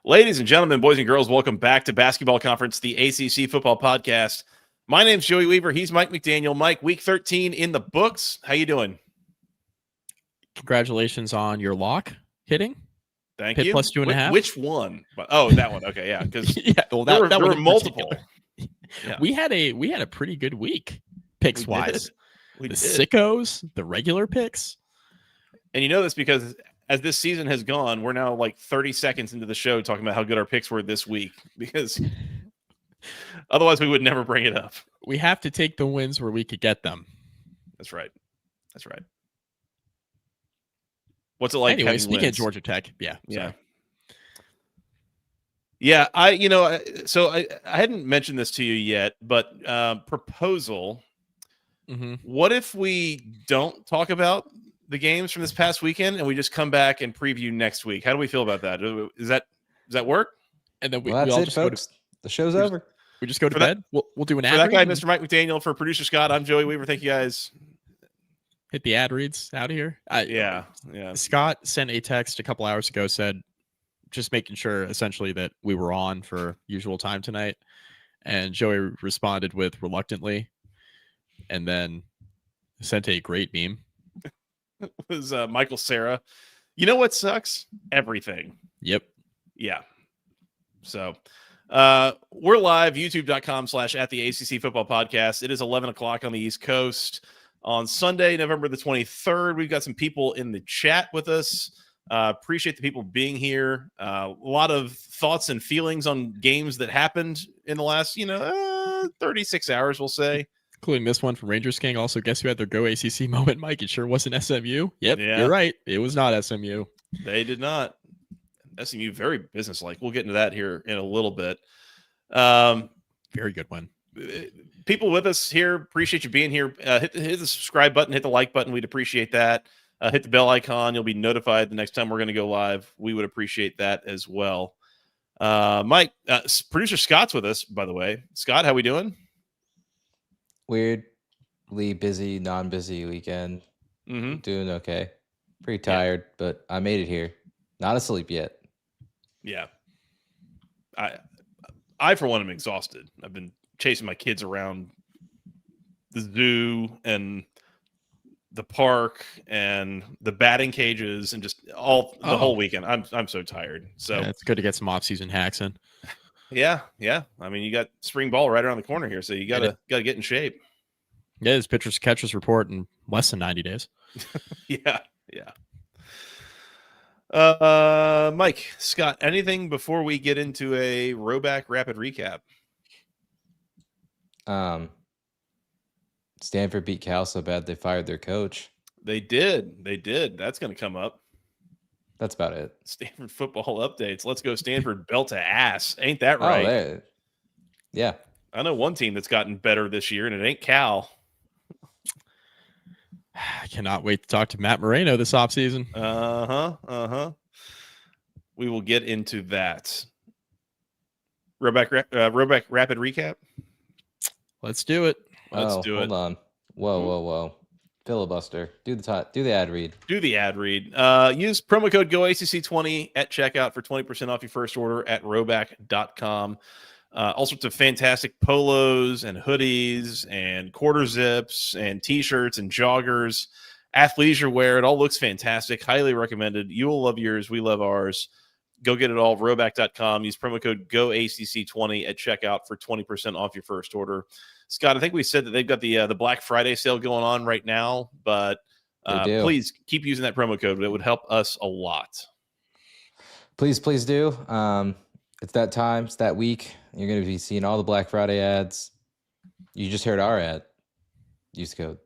Ladies and gentlemen, boys and girls, welcome back to Basketball Conference, the ACC football podcast. My name's Joey Weaver. He's Mike McDaniel. Mike, week 13 in the books. How you doing? Congratulations on your lock hitting. Thank Pitt you. plus 2.5. Which one? Oh, that one. Okay, yeah, because there were multiple. Yeah. We had a pretty good week picks wise. We did. Sickos, the regular picks. And you know this because as this season has gone, we're now like 30 seconds into the show talking about how good our picks were this week because otherwise we would never bring it up. We have to take the wins where we could get them. That's right. What's it like? Anyway, speaking of Georgia Tech, yeah. I hadn't mentioned this to you yet, but proposal. Mm-hmm. What if we don't talk about the games from this past weekend and we just come back and preview next week? How do we feel about that? Does that work? And then that's all just folks. The show's over. We just go to bed. We'll do an ad. For that guy, Mr. Mike McDaniel, for producer Scott, I'm Joey Weaver. Thank you guys. Hit the ad reads out of here. Yeah. Scott sent a text a couple hours ago, said just making sure essentially that we were on for usual time tonight. And Joey responded with reluctantly, and then sent a great meme. It was Michael Cera. You know what sucks? Everything. Yep. Yeah. So we're live, youtube.com/@the-ACC football podcast. It is 11 o'clock on the East Coast. On Sunday, November the 23rd, we've got some people in the chat with us. Appreciate the people being here. A lot of thoughts and feelings on games that happened in the last, 36 hours, we'll say. Including this one from Rangers King. Also, guess who had their Go ACC moment, Mike? It sure wasn't SMU. Yep, yeah. You're right. It was not SMU. They did not. SMU, very businesslike. We'll get into that here in a little bit. Very good one. People with us here, appreciate you being here. Hit the subscribe button, hit the like button. We'd appreciate that. Hit the bell icon. You'll be notified the next time we're going to go live. We would appreciate that as well. Mike, producer Scott's with us, by the way. Scott, how we doing? Weirdly busy, non-busy weekend. Mm-hmm. Doing okay. Pretty tired, but I made it here. Not asleep yet. Yeah. I for one, am exhausted. I've been chasing my kids around the zoo and the park and the batting cages and just the whole weekend. I'm so tired. So yeah, it's good to get some off-season hacks in. Yeah. I mean, you got spring ball right around the corner here, so you gotta get in shape. Yeah, it's pitchers catchers report in less than 90 days. Yeah. Mike, Scott, anything before we get into a Rhoback rapid recap? Stanford beat Cal so bad they fired their coach. They did. That's going to come up. That's about it. Stanford football updates. Let's go Stanford belt to ass. Ain't that right? Oh, yeah. I know one team that's gotten better this year, and it ain't Cal. I cannot wait to talk to Matt Moreno this offseason. We will get into that. Rhoback rapid recap. Let's do it. Let's do it. Hold on. Whoa. Filibuster. Do the ad read. Do the ad read. Use promo code GOACC20 at checkout for 20% off your first order at rhoback.com. All sorts of fantastic polos and hoodies and quarter zips and t-shirts and joggers, athleisure wear. It all looks fantastic. Highly recommended. You will love yours. We love ours. Go get it all. Rhoback.com. Use promo code GOACC20 at checkout for 20% off your first order. Scott, I think we said that they've got the Black Friday sale going on right now, but please keep using that promo code. It would help us a lot. Please do. It's that time. It's that week. You're going to be seeing all the Black Friday ads. You just heard our ad. Use code.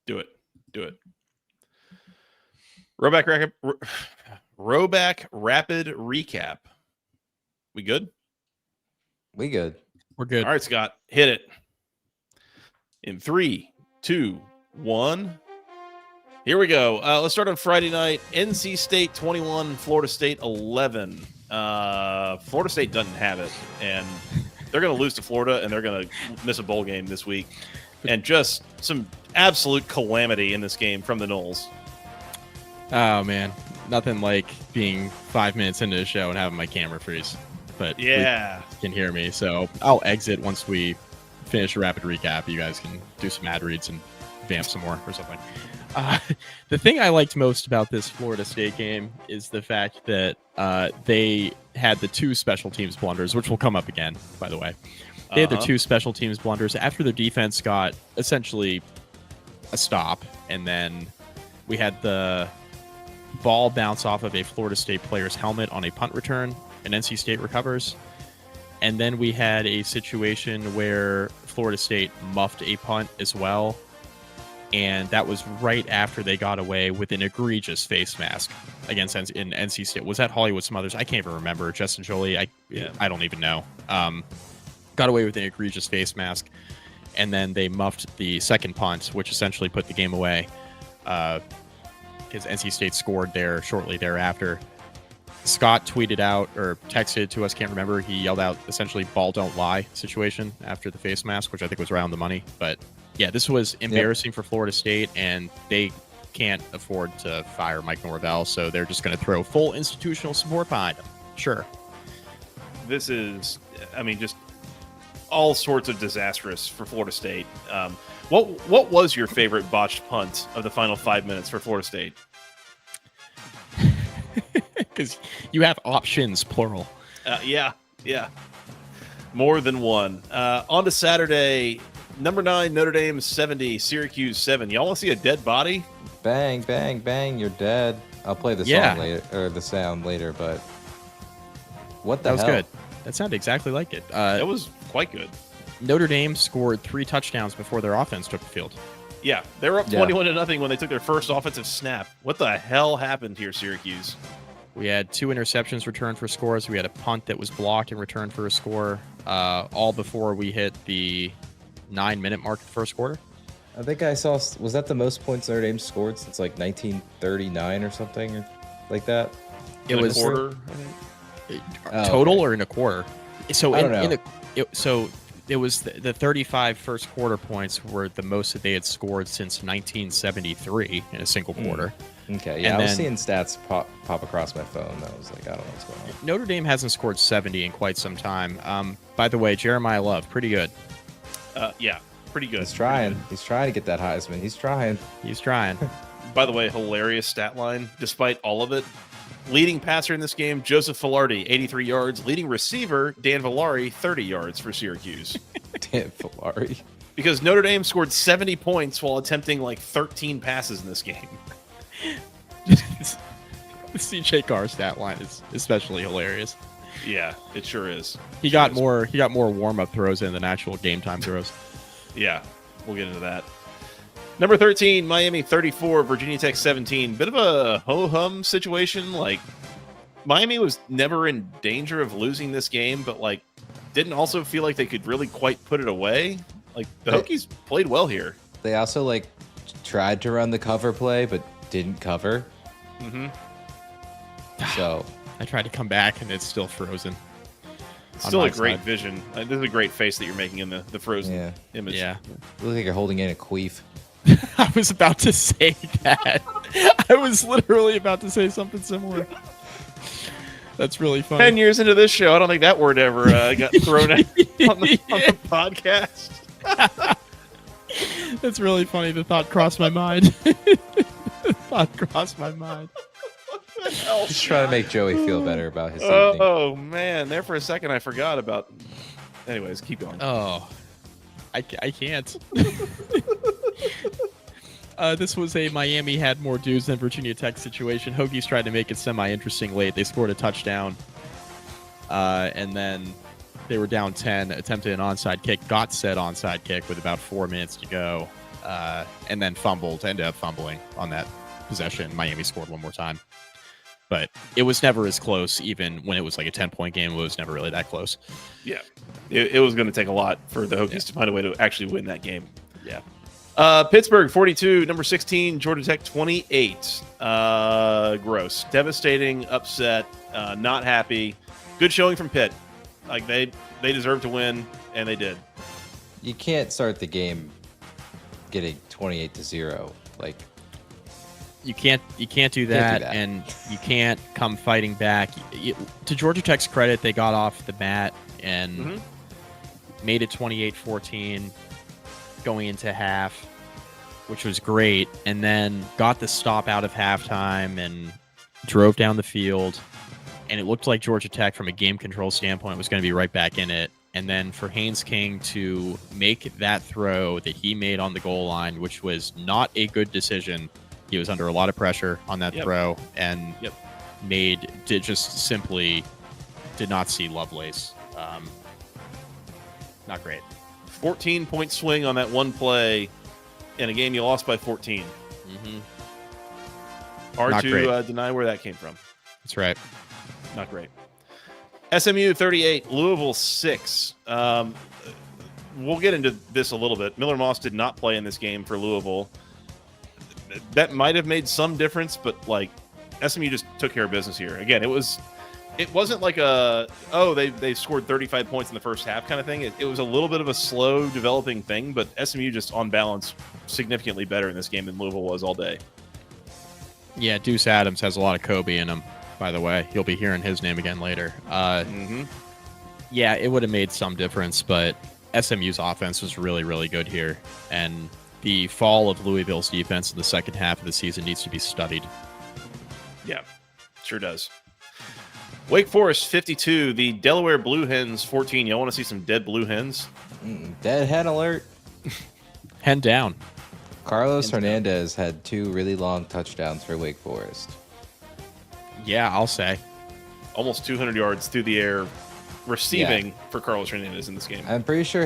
Do it. Rhoback rapid recap. We good? We good. We're good. All right, Scott, hit it. In 3, 2, 1. Here we go. Let's start on Friday night. NC State 21, Florida State 11. Florida State doesn't have it, and they're going to lose to Florida, and they're going to miss a bowl game this week. And just some absolute calamity in this game from the Noles. Oh, man. nothing like being 5 minutes into the show and having my camera freeze. But Yeah. you can hear me, so I'll exit once we finish a rapid recap. You guys can do some ad reads and vamp some more or something. The thing I liked most about this Florida State game is the fact that they had the 2 special teams blunders, which will come up again, by the way. They had the 2 special teams blunders after their defense got essentially a stop, and then we had the ball bounce off of a Florida State player's helmet on a punt return, and NC State recovers. And then we had a situation where Florida State muffed a punt as well, and that was right after they got away with an egregious face mask against in NC State. Was that Hollywood Smothers? I can't even remember. Justin Jolie? I don't even know. Got away with an egregious face mask, and then they muffed the second punt, which essentially put the game away because NC State scored there shortly thereafter. Scott tweeted out or texted to us, can't remember. He yelled out essentially "ball don't lie" situation after the face mask, which I think was right on the money. But yeah, this was embarrassing for Florida State, and they can't afford to fire Mike Norvell, so they're just going to throw full institutional support behind him. Sure. This is, I mean, just all sorts of disastrous for Florida State. What was your favorite botched punt of the final 5 minutes for Florida State? Because you have options, plural. Yeah. More than one. On to Saturday, number 9, Notre Dame 70, Syracuse 7. Y'all want to see a dead body? Bang, bang, bang, you're dead. I'll play the song later, or the sound later, but what the hell? That was good. That sounded exactly like it. That was quite good. Notre Dame scored 3 touchdowns before their offense took the field. Yeah, they were up 21-0 when they took their first offensive snap. What the hell happened here, Syracuse? We had 2 interceptions returned for scores. We had a punt that was blocked and returned for a score, all before we hit the 9-minute mark of the first quarter. I think I saw, was that the most points Notre Dame scored since like 1939 or something or like that? It was a quarter. Total or in a quarter. So I don't know. It was the 35 first quarter points were the most that they had scored since 1973 in a single quarter. Okay, yeah, And I was then- seeing stats pop across my phone. I was like, I don't know what's going on. Notre Dame hasn't scored 70 in quite some time. By the way, Jeremiah Love, pretty good. Yeah, pretty good. He's trying. He's trying to get that Heisman. He's trying. He's trying. By the way, hilarious stat line, despite all of it. Leading passer in this game, Joseph Filardi, 83 yards. Leading receiver, Dan Villari, 30 yards for Syracuse. Dan Filari. Because Notre Dame scored 70 points while attempting like 13 passes in this game. The CJ Carr stat line is especially hilarious. Yeah, it sure is. He got more warm up throws in than actual game time throws. Yeah, we'll get into that. Number 13, Miami 34, Virginia Tech 17. Bit of a ho-hum situation. Like, Miami was never in danger of losing this game, but like didn't also feel like they could really quite put it away. Like, the Hokies played well here. They also like tried to run the cover play, but didn't cover. Mm-hmm. So I tried to come back and it's still frozen. Still my a great side. vision. This is a great face that you're making in the frozen image. Yeah. you look like you're holding in a queef. I was about to say that. I was literally about to say something similar. That's really funny. 10 years into this show, I don't think that word ever got thrown out on the podcast. That's really funny. The thought crossed my mind. Just trying to make Joey feel better about his evening. Oh, man. There for a second, I forgot about... Anyways, keep going. Oh, I can't. This was a Miami had more dudes than Virginia Tech situation. Hokies tried to make it semi-interesting late. They scored a touchdown, and then they were down 10, attempted an onside kick, got said onside kick with about 4 minutes to go, and then ended up fumbling on that possession. Miami scored one more time. But it was never as close, even when it was like a 10-point game. It was never really that close. Yeah. It was going to take a lot for the Hokies to find a way to actually win that game. Yeah. Pittsburgh 42, number 16, Georgia Tech 28. Gross. Devastating, upset, not happy. Good showing from Pitt. Like they deserved to win, and they did. You can't start the game getting 28-0. Like You can't do that, and you can't come fighting back. To Georgia Tech's credit, they got off the mat and made it 28-14 going into half, which was great, and then got the stop out of halftime and drove down the field, and it looked like Georgia Tech, from a game control standpoint, was going to be right back in it. And then for Haynes King to make that throw that he made on the goal line, which was not a good decision. He was under a lot of pressure on that throw and simply did not see Lovelace. Not great. 14-point swing on that one play in a game you lost by 14. Hard not to deny where that came from. That's right. Not great. SMU 38, Louisville 6. We'll get into this a little bit. Miller Moss did not play in this game for Louisville. That might have made some difference, but like SMU just took care of business here. Again, it wasn't like they scored 35 points in the first half kind of thing. It was a little bit of a slow developing thing, but SMU just on balance significantly better in this game than Louisville was all day. Yeah, Deuce Adams has a lot of Kobe in him, by the way. You'll be hearing his name again later. Yeah, it would have made some difference, but SMU's offense was really, really good here. And the fall of Louisville's defense in the second half of the season needs to be studied. Yeah, sure does. Wake Forest 52, the Delaware Blue Hens 14. Y'all want to see some dead Blue Hens? Dead hen alert. Hen down. Carlos Hernandez had 2 really long touchdowns for Wake Forest. Yeah, I'll say. Almost 200 yards through the air receiving for Carlos Hernandez in this game. I'm pretty sure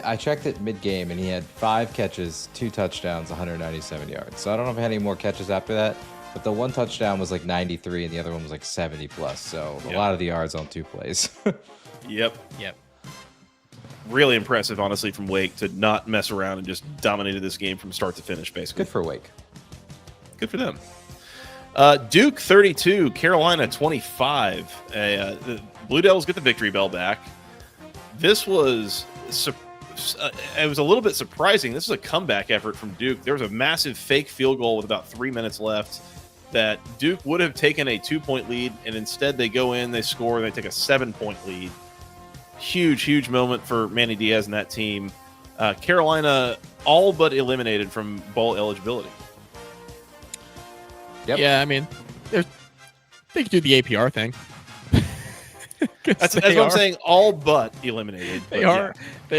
I checked it mid-game, and he had 5 catches, 2 touchdowns, 197 yards. So I don't know if he had any more catches after that, but the one touchdown was like 93, and the other one was like 70 plus. So a lot of the yards on 2 plays. Yep. Really impressive, honestly, from Wake to not mess around and just dominated this game from start to finish, basically. Good for Wake. Good for them. Duke 32, Carolina 25. The Blue Devils get the victory bell back. This was it was a little bit surprising. This is a comeback effort from Duke. There was a massive fake field goal with about 3 minutes left that Duke would have taken a 2-point lead, and instead they go in, they score, and they take a 7-point lead. Huge moment for Manny Diaz and that team. Carolina all but eliminated from bowl eligibility. Yep. Yeah, I mean, they could do the APR thing. That's what I'm saying. All but eliminated. They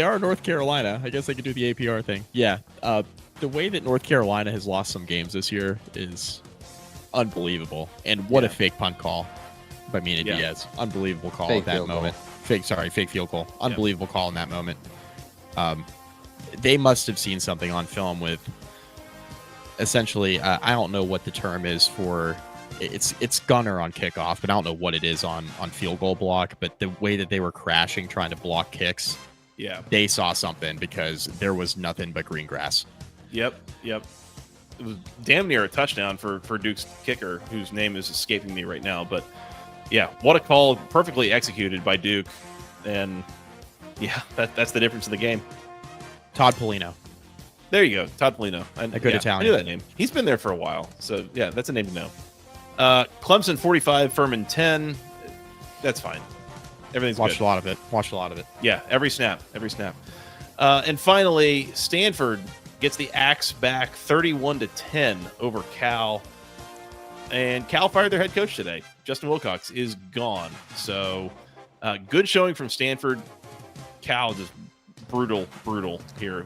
are North Carolina. I guess they could do the APR thing. Yeah. The way that North Carolina has lost some games this year is unbelievable. And what a fake punt call by Manny Diaz. Unbelievable call Fake at that moment. Fake field goal. Unbelievable call in that moment. They must have seen something on film with essentially, I don't know what the term is for. It's gunner on kickoff, but I don't know what it is on field goal block. But the way that they were crashing trying to block kicks, they saw something because there was nothing but green grass. Yep. It was damn near a touchdown for Duke's kicker, whose name is escaping me right now. But yeah, what a call! Perfectly executed by Duke, and that's the difference in the game. Todd Polino. There you go, Todd Polino. A good Italian. I knew that name. He's been there for a while, so yeah, that's a name to know. Clemson 45, Furman 10. That's fine. Everything's Watched good. Watched a lot of it. Yeah, every snap. And finally, Stanford gets the axe back 31-10 over Cal. And Cal fired their head coach today. Justin Wilcox is gone. So good showing from Stanford. Cal just brutal here,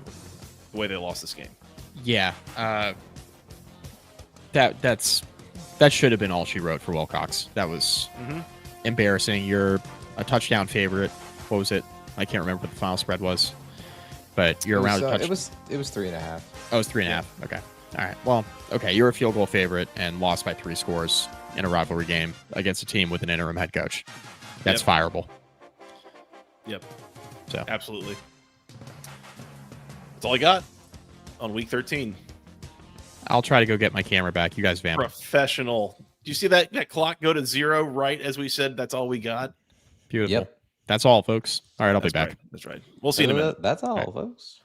the way they lost this game. Yeah. That should have been all she wrote for Wilcox. That was embarrassing. You're a touchdown favorite. What was it? I can't remember what the final spread was. But you're around a touchdown. It was 3.5. Oh, it was 3.5. Okay. All right. Well, okay. You're a field goal favorite and lost by 3 scores in a rivalry game against a team with an interim head coach. That's fireable. Yep. So absolutely. That's all I got on week 13. I'll try to go get my camera back. You guys vamp. Professional. Do you see that clock go to 0 right as we said? That's all we got. Beautiful. Yep. That's all, folks. All right, I'll be back. Right. That's right. We'll see you in a minute. That's all, folks.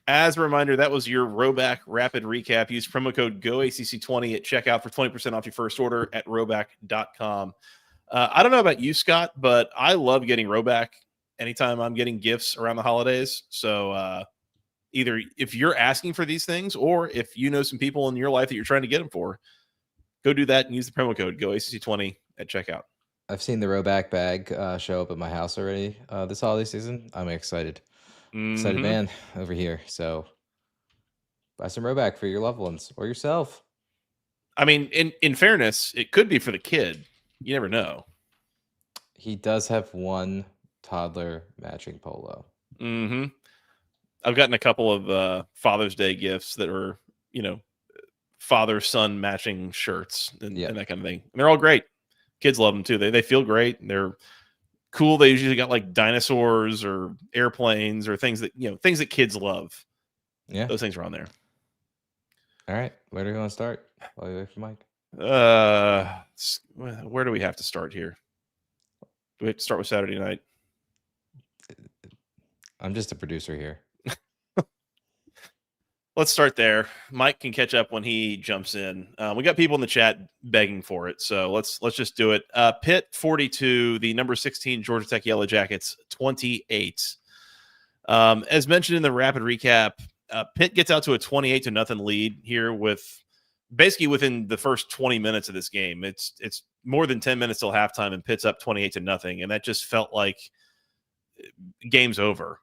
As a reminder, that was your Rhoback Rapid Recap. Use promo code GOACC20 at checkout for 20% off your first order at Rhoback.com. I don't know about you, Scott, but I love getting Rhoback anytime I'm getting gifts around the holidays. So either if you're asking for these things or if you know some people in your life that you're trying to get them for, go do that and use the promo code GOACC20 at checkout. I've seen the Rhoback bag show up at my house already this holiday season. I'm excited. Excited man over here. So buy some Rhoback for your loved ones or yourself. I mean, in fairness, it could be for the kid. You never know. He does have one toddler matching polo. I've gotten a couple of Father's Day gifts that are, father-son matching shirts and that kind of thing. And they're all great. Kids love them too. They feel great. They're cool. They usually got like dinosaurs or airplanes or things that kids love. Yeah. Those things are on there. All right. Where do we want to start? While you wait for Mike. Where do we have to start here? Do we have to start with Saturday night? I'm just a producer here. Let's start there. Mike can catch up when he jumps in. We got people in the chat begging for it, so let's just do it. Pitt 42, the number 16 Georgia Tech Yellow Jackets 28. As mentioned in the rapid recap, Pitt gets out to a 28-0 lead here with basically within the first 20 minutes of this game. It's more than 10 minutes till halftime, and Pitt's up 28-0, and that just felt like game's over.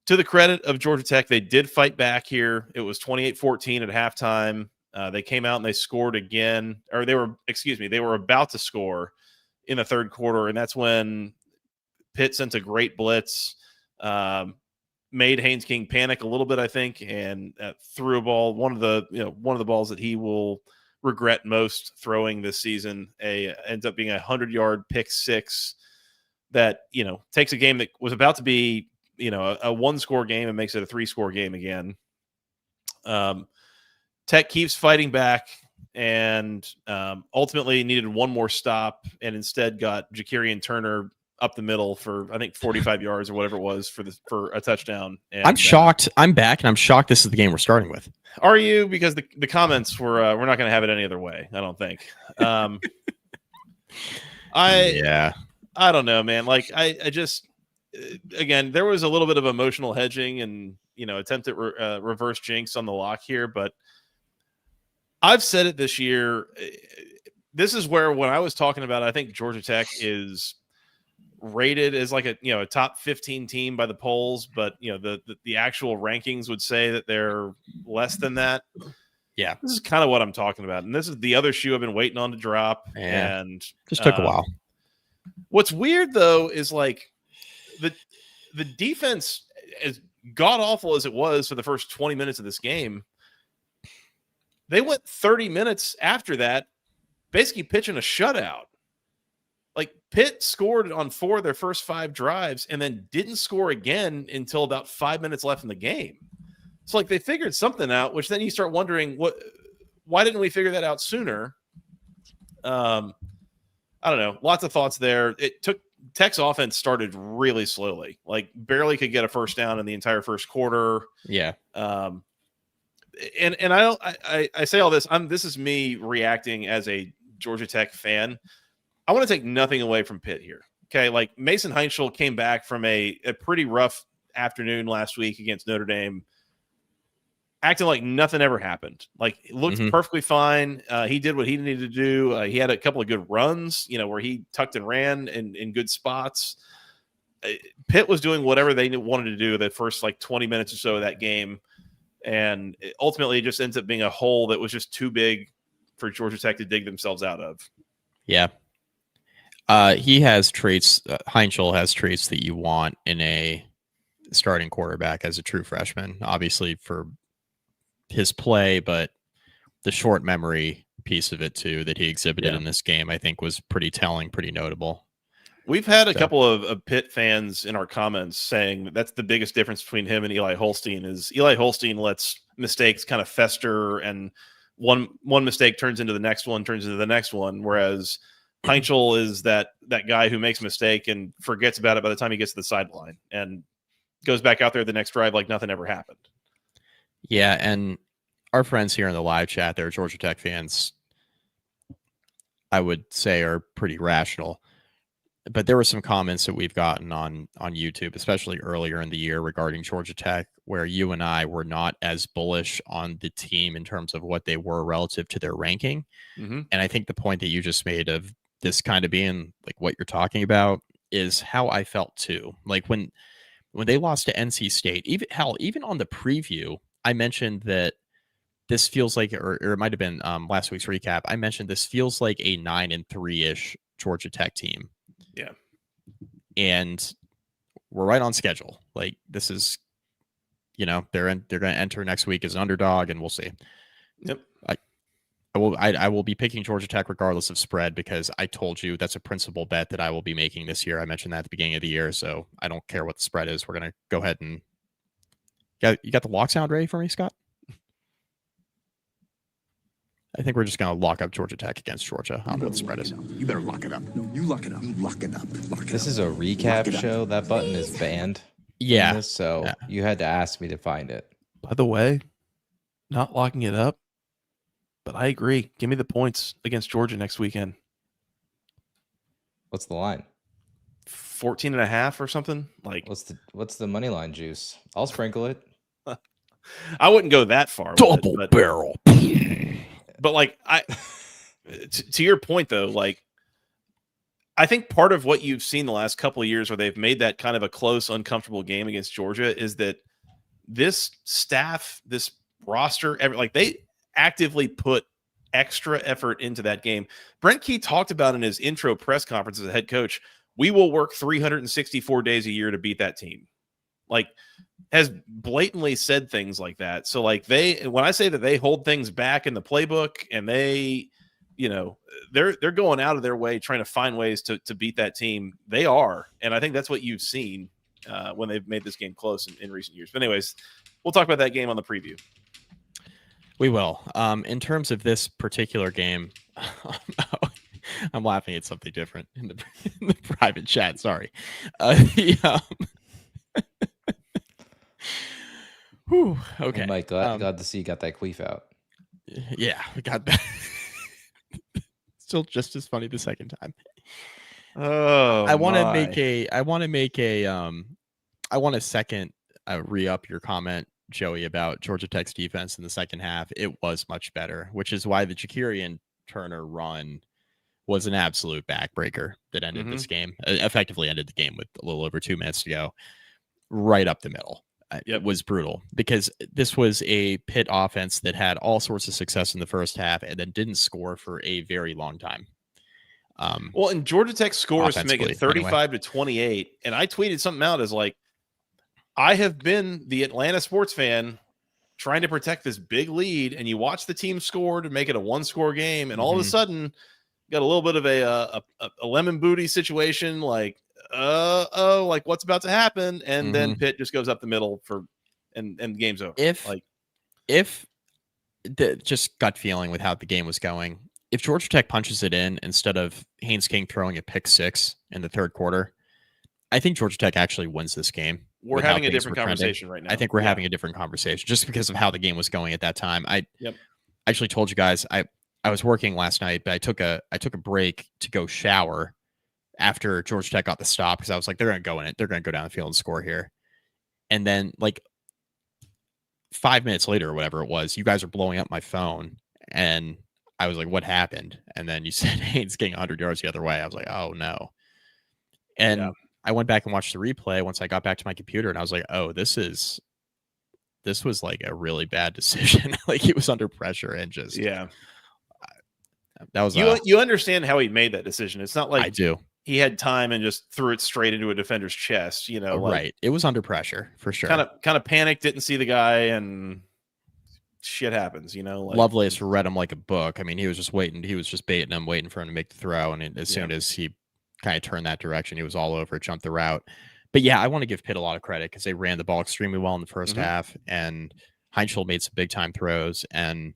To the credit of Georgia Tech, they did fight back here. It was 28-14 at halftime. They came out and they scored again, or they were about to score in the third quarter, and that's when Pitt sent a great blitz, made Haynes King panic a little bit, I think, and threw a ball, one of the balls that he will regret most throwing this season. Ends up being a 100-yard pick six that takes a game that was about to be a one-score game and makes it a three-score game again. Tech keeps fighting back and ultimately needed one more stop and instead got Ja'Kerian Turner up the middle for, I think, 45 yards or whatever it was for a touchdown. And, I'm shocked. I'm back, and I'm shocked this is the game we're starting with. Are you? Because the comments were, we're not going to have it any other way, I don't think. I don't know, man. Like, I just... Again, there was a little bit of emotional hedging and attempt at reverse jinx on the lock here, but I've said it this year. This is where when I was talking about, I think Georgia Tech is rated as like a top 15 team by the polls, but the actual rankings would say that they're less than that. Yeah, this is kind of what I'm talking about, and this is the other shoe I've been waiting on to drop. Yeah. And just took a while. What's weird though is like. The defense, as god-awful as it was for the first 20 minutes of this game, they went 30 minutes after that basically pitching a shutout. Like, Pitt scored on 4 of their first 5 drives and then didn't score again until about 5 minutes left in the game. So, like, they figured something out, which then you start wondering, why didn't we figure that out sooner? I don't know. Lots of thoughts there. Tech's offense started really slowly, like barely could get a first down in the entire first quarter. Yeah. And I say all this. This is me reacting as a Georgia Tech fan. I want to take nothing away from Pitt here. Okay. Like, Mason Heinschel came back from a pretty rough afternoon last week against Notre Dame, acting like nothing ever happened. Like, it looked perfectly fine. He did what he needed to do. He had a couple of good runs, where he tucked and ran in good spots. Pitt was doing whatever they wanted to do the first 20 minutes or so of that game. And ultimately it just ends up being a hole that was just too big for Georgia Tech to dig themselves out of. Yeah. He has traits. Heinschel has traits that you want in a starting quarterback as a true freshman, obviously for his play, but the short memory piece of it too that he exhibited in this game, I think, was pretty telling, pretty notable. We've had a couple of Pitt fans in our comments saying that's the biggest difference between him and Eli Holstein is Eli Holstein lets mistakes kind of fester, and one mistake turns into the next one, whereas Heinschel is that guy who makes a mistake and forgets about it by the time he gets to the sideline. And goes back out there the next drive like nothing ever happened. Yeah, and our friends here in the live chat, they're Georgia Tech fans, I would say are pretty rational. But there were some comments that we've gotten on YouTube, especially earlier in the year regarding Georgia Tech, where you and I were not as bullish on the team in terms of what they were relative to their ranking. Mm-hmm. And I think the point that you just made of this kind of being like what you're talking about is how I felt too. Like when they lost to NC State, even on the preview, I mentioned that this feels like, or it might have been last week's recap, I mentioned this feels like a 9-3-ish Georgia Tech team. Yeah. And we're right on schedule. Like this is, they're going to enter next week as an underdog, and we'll see. Yep. I will be picking Georgia Tech regardless of spread, because I told you that's a principal bet that I will be making this year. I mentioned that at the beginning of the year, so I don't care what the spread is. We're going to go ahead and you got the lock sound ready for me, Scott? I think we're just going to lock up Georgia Tech against Georgia. I don't know what the spread is. You better lock it up. No, you lock it up. You lock it up. This is a recap show. That button is banned. Yeah. So you had to ask me to find it. By the way, not locking it up, but I agree. Give me the points against Georgia next weekend. What's the line? 14.5 or something. Like what's the money line juice? I'll sprinkle it. I wouldn't go that far. Double barrel. But like to your point though, like I think part of what you've seen the last couple of years where they've made that kind of a close, uncomfortable game against Georgia is that this staff, this roster, they actively put extra effort into that game. Brent Key talked about in his intro press conference as a head coach, we will work 364 days a year to beat that team. Like, has blatantly said things like that. So like when I say that they hold things back in the playbook and they, they're going out of their way trying to find ways to beat that team. They are. And I think that's what you've seen when they've made this game close in recent years. But anyways, we'll talk about that game on the preview. We will. In terms of this particular game, I'm laughing at something different in the private chat. Sorry. Whew, okay. Hey, Mike, glad to see you got that queef out. Yeah, we got that. Still just as funny the second time. Oh, I want to second re-up your comment, Joey, about Georgia Tech's defense in the second half. It was much better, which is why the Jakirian Turner run was an absolute backbreaker that ended this game. Effectively ended the game with a little over 2 minutes to go, right up the middle. It was brutal because this was a Pitt offense that had all sorts of success in the first half and then didn't score for a very long time. And Georgia Tech scores to make it 35-28. And I tweeted something out as like, I have been the Atlanta sports fan trying to protect this big lead, and you watch the team score to make it a 1-score game, and all of a sudden got a little bit of a lemon booty situation, like, like what's about to happen, and then Pitt just goes up the middle and the game's over. If the just gut feeling with how the game was going, if Georgia Tech punches it in instead of Haynes King throwing a pick 6 in the third quarter, I think Georgia Tech actually wins this game. We're having a different conversation right now. I think we're having a different conversation just because of how the game was going at that time. I actually told you guys I was working last night, but I took a break to go shower after Georgia Tech got the stop because I was like, they're going to go in it. They're going to go down the field and score here. And then like 5 minutes later or whatever it was, you guys are blowing up my phone. And I was like, what happened? And then you said Haynes getting 100 yards the other way. I was like, oh no. And I went back and watched the replay once I got back to my computer, and I was like, oh, this was like a really bad decision. Like he was under pressure and just that was you understand how he made that decision. It's not like I do. He had time and just threw it straight into a defender's chest, right. It was under pressure for sure. Kind of panicked, didn't see the guy, and shit happens, Lovelace read him like a book. I mean, he was just waiting. He was just baiting him, waiting for him to make the throw. And as soon as he kind of turned that direction, he was all over it, jumped the route. But yeah, I want to give Pitt a lot of credit because they ran the ball extremely well in the first half, and Heinschel made some big time throws, and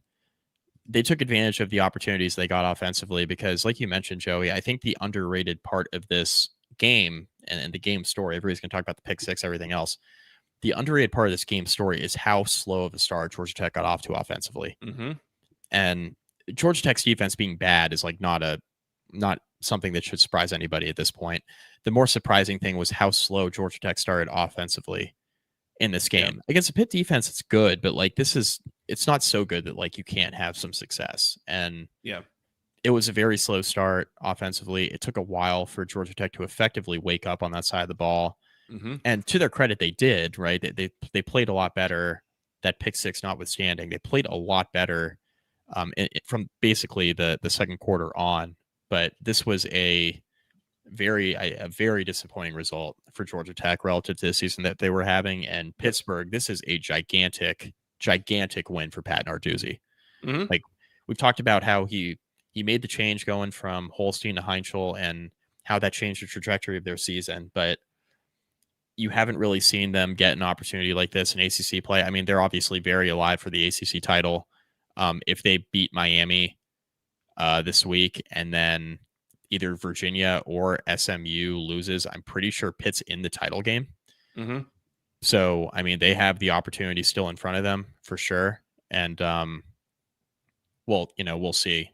they took advantage of the opportunities they got offensively because, like you mentioned, Joey, I think the underrated part of this game and the game story, everybody's going to talk about the pick 6, everything else, the underrated part of this game story is how slow of a start Georgia Tech got off to offensively. Mm-hmm. And Georgia Tech's defense being bad is like not something that should surprise anybody at this point. The more surprising thing was how slow Georgia Tech started offensively in this game. Against the Pitt defense, it's good, but like it's not so good that like you can't have some success. And it was a very slow start offensively. It took a while for Georgia Tech to effectively wake up on that side of the ball. Mm-hmm. And to their credit, they did, right? They played a lot better, that pick six notwithstanding. They played a lot better from basically the second quarter on. But this was a very disappointing result for Georgia Tech relative to the season that they were having. And Pittsburgh, this is a gigantic win for Pat Narduzzi. Mm-hmm. Like, we've talked about how he made the change going from Holstein to Heinschel and how that changed the trajectory of their season. But you haven't really seen them get an opportunity like this in ACC play. I mean, they're obviously very alive for the ACC title. If they beat Miami this week and then either Virginia or SMU loses, I'm pretty sure Pitt's in the title game. Mm-hmm. So, I mean, they have the opportunity still in front of them for sure. And, well, we'll see.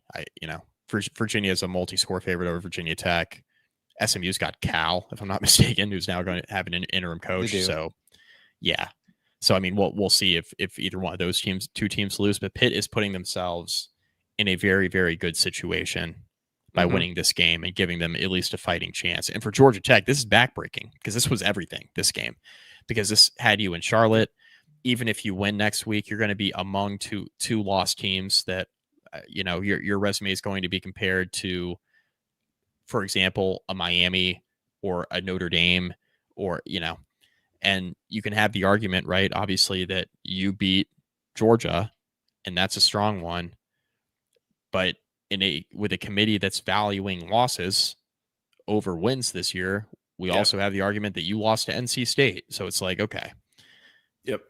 Virginia is a multi-score favorite over Virginia Tech. SMU's got Cal, if I'm not mistaken, who's now going to have an interim coach. So, yeah. So, I mean, we'll see if either one of those two teams lose. But Pitt is putting themselves in a very, very good situation by winning this game and giving them at least a fighting chance. And for Georgia Tech, this is backbreaking because this was everything, this game. Because this had you in Charlotte. Even if you win next week, you're going to be among two lost teams that, your resume is going to be compared to, for example, a Miami or a Notre Dame or, and you can have the argument, right? Obviously that you beat Georgia and that's a strong one, but with a committee that's valuing losses over wins this year, we also have the argument that you lost to NC State. So it's like, okay,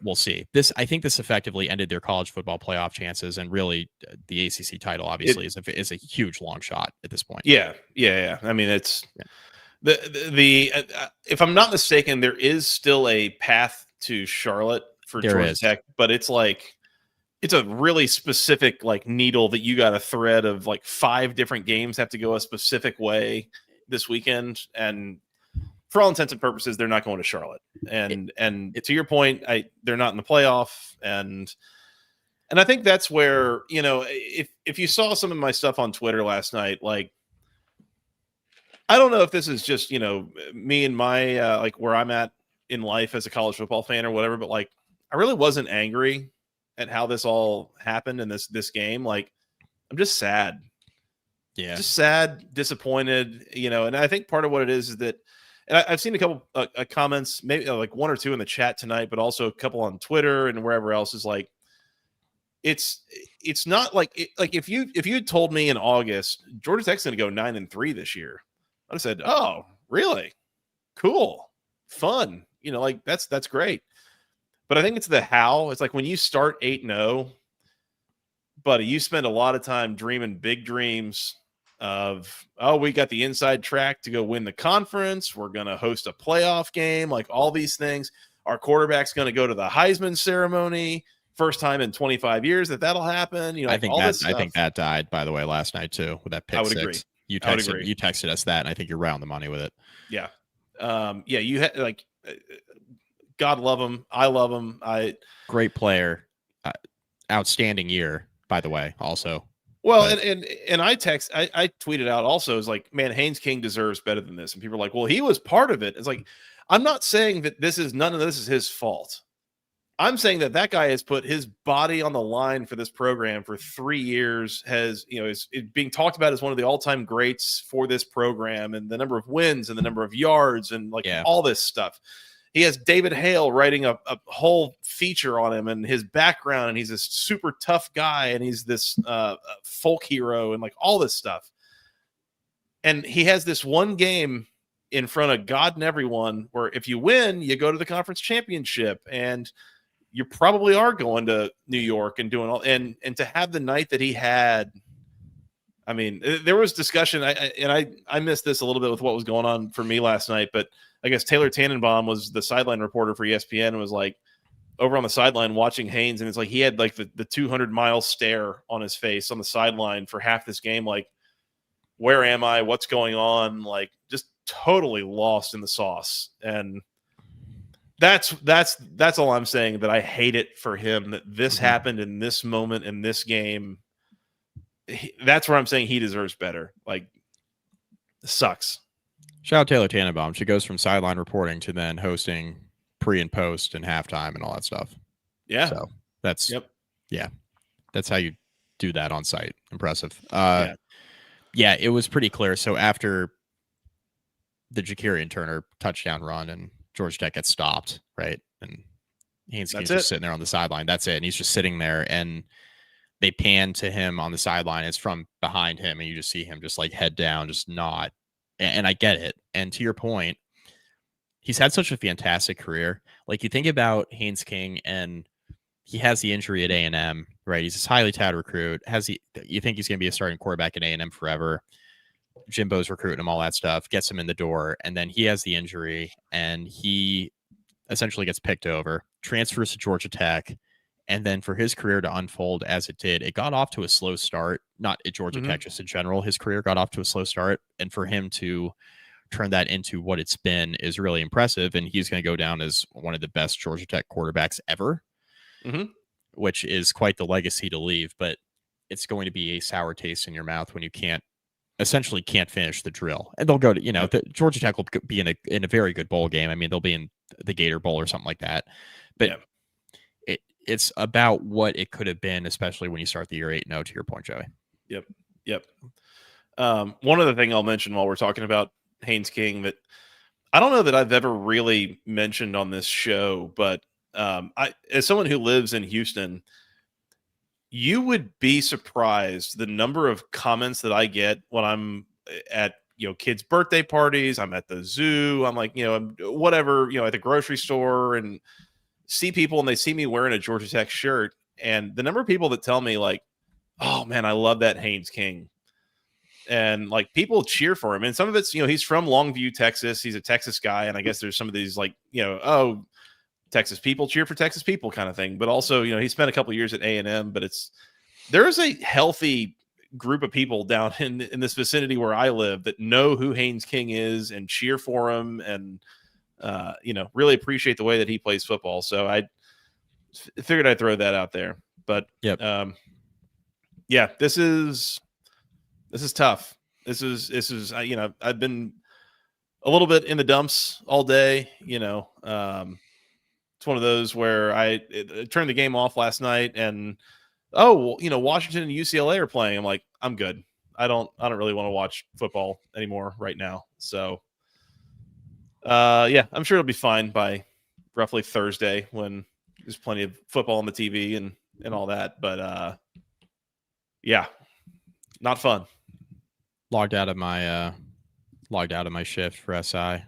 we'll see. I think this effectively ended their college football playoff chances, and really the ACC title obviously is a huge long shot at this point. Yeah. I mean, it's the if I'm not mistaken, there is still a path to Charlotte for Georgia Tech, but it's like it's a really specific like needle that you got a thread of like 5 different games have to go a specific way this weekend, and for all intents and purposes, they're not going to Charlotte. And to your point, they're not in the playoff, and I think that's where, if you saw some of my stuff on Twitter last night, like I don't know if this is just me and my like where I'm at in life as a college football fan or whatever, but like I really wasn't angry at how this all happened in this game. Like I'm just sad. Yeah. Just sad, disappointed, and I think part of what it is that, and I've seen a couple comments, maybe like 1 or 2 in the chat tonight, but also a couple on Twitter and wherever else, is like, it's not like if you had told me in August Georgia Tech's going to go 9-3 this year, I'd have said, oh, really? Cool. Fun. Like that's great. But I think it's the how. It's like when you start 8-0, buddy, you spend a lot of time dreaming big dreams of, oh, we got the inside track to go win the conference. We're going to host a playoff game, like all these things. Our quarterback's going to go to the Heisman ceremony. First time in 25 years that'll happen. I think that died, by the way, last night too, with that pick I would 6. agree. You texted us that, and I think you're right on the money with it. Yeah. You had like, God love him. I love him. Great player. Outstanding year, by the way, also. Well, and I tweeted out also, is like, man, Haynes King deserves better than this. And people are like, well, he was part of it. It's like, I'm not saying that none of this is his fault. I'm saying that guy has put his body on the line for this program for 3 years, is being talked about as one of the all-time greats for this program, and the number of wins and the number of yards and all this stuff. He has David Hale writing a whole feature on him and his background, and he's this super tough guy, and he's this folk hero and like all this stuff. And he has this one game in front of God and everyone where if you win, you go to the conference championship, and you probably are going to New York and doing all. And to have the night that he had, I mean, there was discussion, I missed this a little bit with what was going on for me last night, but I guess Taylor Tannenbaum was the sideline reporter for ESPN and was like over on the sideline watching Haynes, and it's like he had like the 200-mile stare on his face on the sideline for half this game, like, where am I? What's going on? Like, just totally lost in the sauce. And that's all I'm saying, that I hate it for him that this happened in this moment in this game. That's where I'm saying he deserves better. Like, it sucks. Shout out Taylor Tannenbaum. She goes from sideline reporting to then hosting pre and post and halftime and all that stuff. Yeah. So that's that's how you do that on site. Impressive. Yeah, it was pretty clear. So after the Ja'Karian Turner touchdown run and Georgia Tech gets stopped, right? And Haynes King's just sitting there on the sideline. That's it. And he's just sitting there, and they pan to him on the sideline. It's from behind him, and you just see him just like head down, just not. And I get it. And to your point, he's had such a fantastic career. Like, you think about Haynes King, and he has the injury at A&M, right? He's this highly touted recruit. You think he's going to be a starting quarterback at A&M forever? Jimbo's recruiting him, all that stuff, gets him in the door, and then he has the injury, and he essentially gets picked over, transfers to Georgia Tech, and then for his career to unfold as it did, it got off to a slow start. Not at Georgia Tech, just in general. His career got off to a slow start, and for him to turn that into what it's been is really impressive, and he's going to go down as one of the best Georgia Tech quarterbacks ever, which is quite the legacy to leave, but it's going to be a sour taste in your mouth when you essentially can't finish the drill. And they'll go to, the Georgia Tech will be in a very good bowl game. I mean, they'll be in the Gator Bowl or something like that, but it's about what it could have been, especially when you start the year 8-0, to your point, Joey. Yep. One other thing I'll mention while we're talking about Haynes King that I don't know that I've ever really mentioned on this show, but as someone who lives in Houston, you would be surprised the number of comments that I get when I'm at kids' birthday parties, I'm at the zoo, I'm like, whatever, at the grocery store, and see people and they see me wearing a Georgia Tech shirt, and the number of people that tell me like, oh man, I love that Haynes King. And like, people cheer for him. And some of it's, he's from Longview, Texas. He's a Texas guy. And I guess there's some of these like, oh, Texas people cheer for Texas people kind of thing. But also, he spent a couple of years at A&M, but there is a healthy group of people down in this vicinity where I live that know who Haynes King is and cheer for him, and really appreciate the way that he plays football. So I figured I'd throw that out there. But this is tough. This is I've been a little bit in the dumps all day. It's one of those where I turned the game off last night, and Washington and UCLA are playing. I'm like, I'm good. I don't really want to watch football anymore right now. So I'm sure it'll be fine by roughly Thursday when there's plenty of football on the TV and all that. But not fun. Logged out of my shift for SI.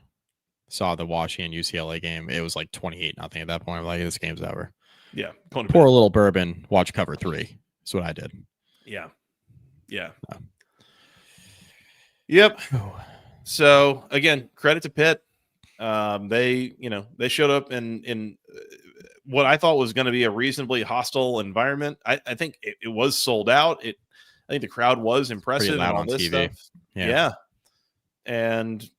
Saw the Washington UCLA game. It was like 28-0 at that point. I'm like, this game's over. Yeah. Pour a little bourbon, watch cover 3. That's what I did. Yeah. Yep. So again, credit to Pitt. They showed up in what I thought was going to be a reasonably hostile environment. I think it was sold out. I think the crowd was impressive loud and all on this TV. stuff. Yeah. And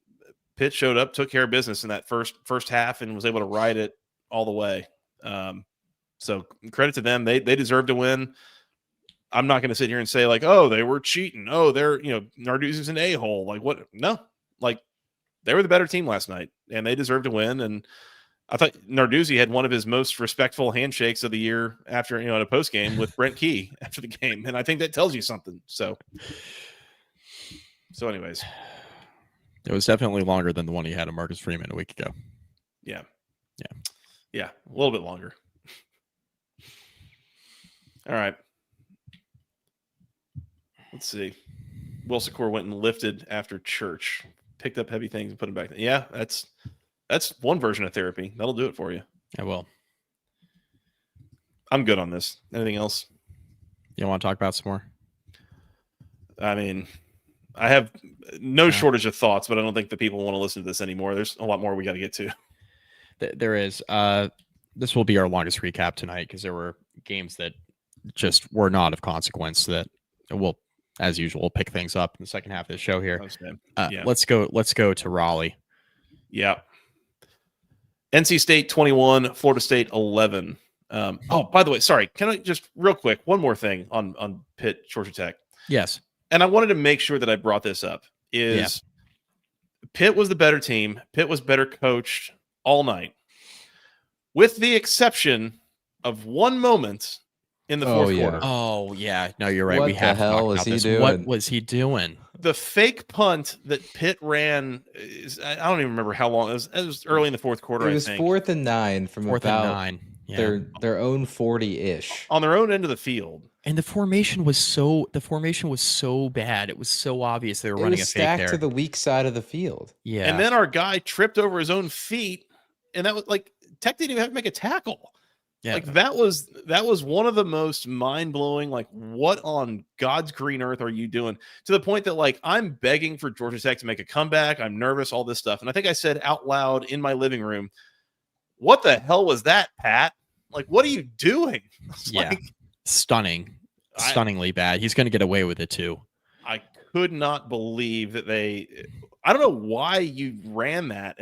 Pitt showed up, took care of business in that first half, and was able to ride it all the way. So credit to them. They deserve to win. I'm not going to sit here and say like, oh, they were cheating. Oh, they're, Narduzzi's an a-hole. Like what? No, like they were the better team last night, and they deserved to win. And I thought Narduzzi had one of his most respectful handshakes of the year after, in a post game with Brent Key after the game. And I think that tells you something. So anyways, it was definitely longer than the one he had of Marcus Freeman a week ago. Yeah. A little bit longer. All right. Let's see. Wilson Core went and lifted after church, picked up heavy things and put them back. Yeah, that's one version of therapy. That'll do it for you. I will. I'm good on this. Anything else? You want to talk about some more? I mean, I have no shortage of thoughts, but I don't think the people want to listen to this anymore. There's a lot more we got to get to. There is. This will be our longest recap tonight because there were games that just were not of consequence that we'll, as usual, pick things up in the second half of the show here. Let's go to Raleigh. Yeah. NC State 21, Florida State 11. By the way, sorry. Can I just real quick, one more thing on Pitt, Georgia Tech? Yes. And I wanted to make sure that I brought this up Pitt was the better team. Pitt was better coached all night, with the exception of one moment in the fourth quarter. Oh, yeah. No, you're right. What we have the hell was he doing? What was he doing? The fake punt that Pitt ran, I don't even remember how long. It was early in the fourth quarter, It was 4th and 9 from about their own 40-ish. On their own end of the field. And the formation was so bad. It was so obvious they were running a fake there. Stacked to the weak side of the field. Yeah. And then our guy tripped over his own feet, and that was like Tech didn't even have to make a tackle. Yeah. Like that was one of the most mind-blowing, like, what on God's green earth are you doing? To the point that, like, I'm begging for Georgia Tech to make a comeback. I'm nervous, all this stuff. And I think I said out loud in my living room, what the hell was that, Pat? Like, what are you doing? Yeah. Like, stunningly bad. He's going to get away with it too. I could not believe that I don't know why you ran that.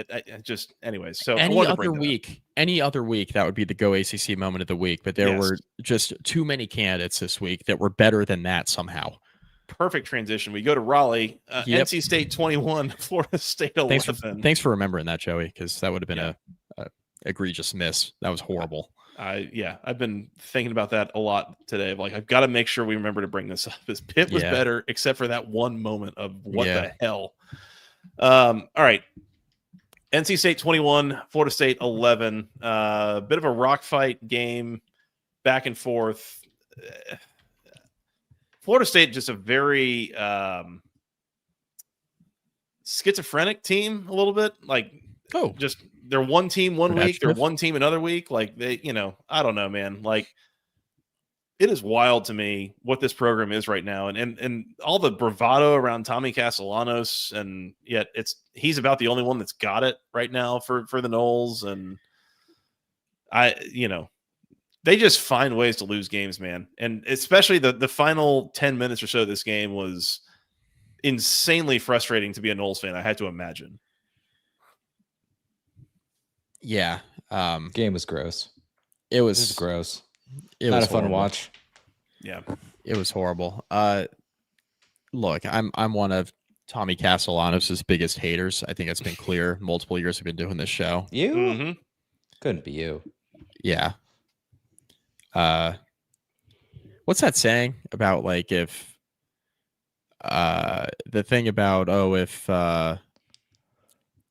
Anyways. So any other week, that would be the Go ACC moment of the week. But there were just too many candidates this week that were better than that somehow. Perfect transition. We go to Raleigh, NC State 21, Florida State 11. Thanks for remembering that, Joey, because that would have been a egregious miss. That was horrible. I've been thinking about that a lot today. Like, I've got to make sure we remember to bring this up. Because Pitt was better, except for that one moment of what the hell. All right. NC State 21, Florida State 11. Bit of a rock fight game, back and forth. Florida State just a very schizophrenic team, a little bit. Like, just they're one team one week, they're one team another week. Like, they, I don't know, man. Like, it is wild to me what this program is right now, and all the bravado around Tommy Castellanos, and yet he's about the only one that's got it right now for the Noles, and they just find ways to lose games, man. And especially the final 10 minutes or so of this game was insanely frustrating to be a Noles fan, I had to imagine. Yeah. Game was gross. It was gross. It Not was a fun horrible. watch. Yeah. It was horrible. Look, I'm one of Tommy Castellanos' biggest haters. I think it's been clear multiple years we've been doing this show. You? Mm-hmm. Couldn't be you. Yeah. What's that saying about, like, if the thing about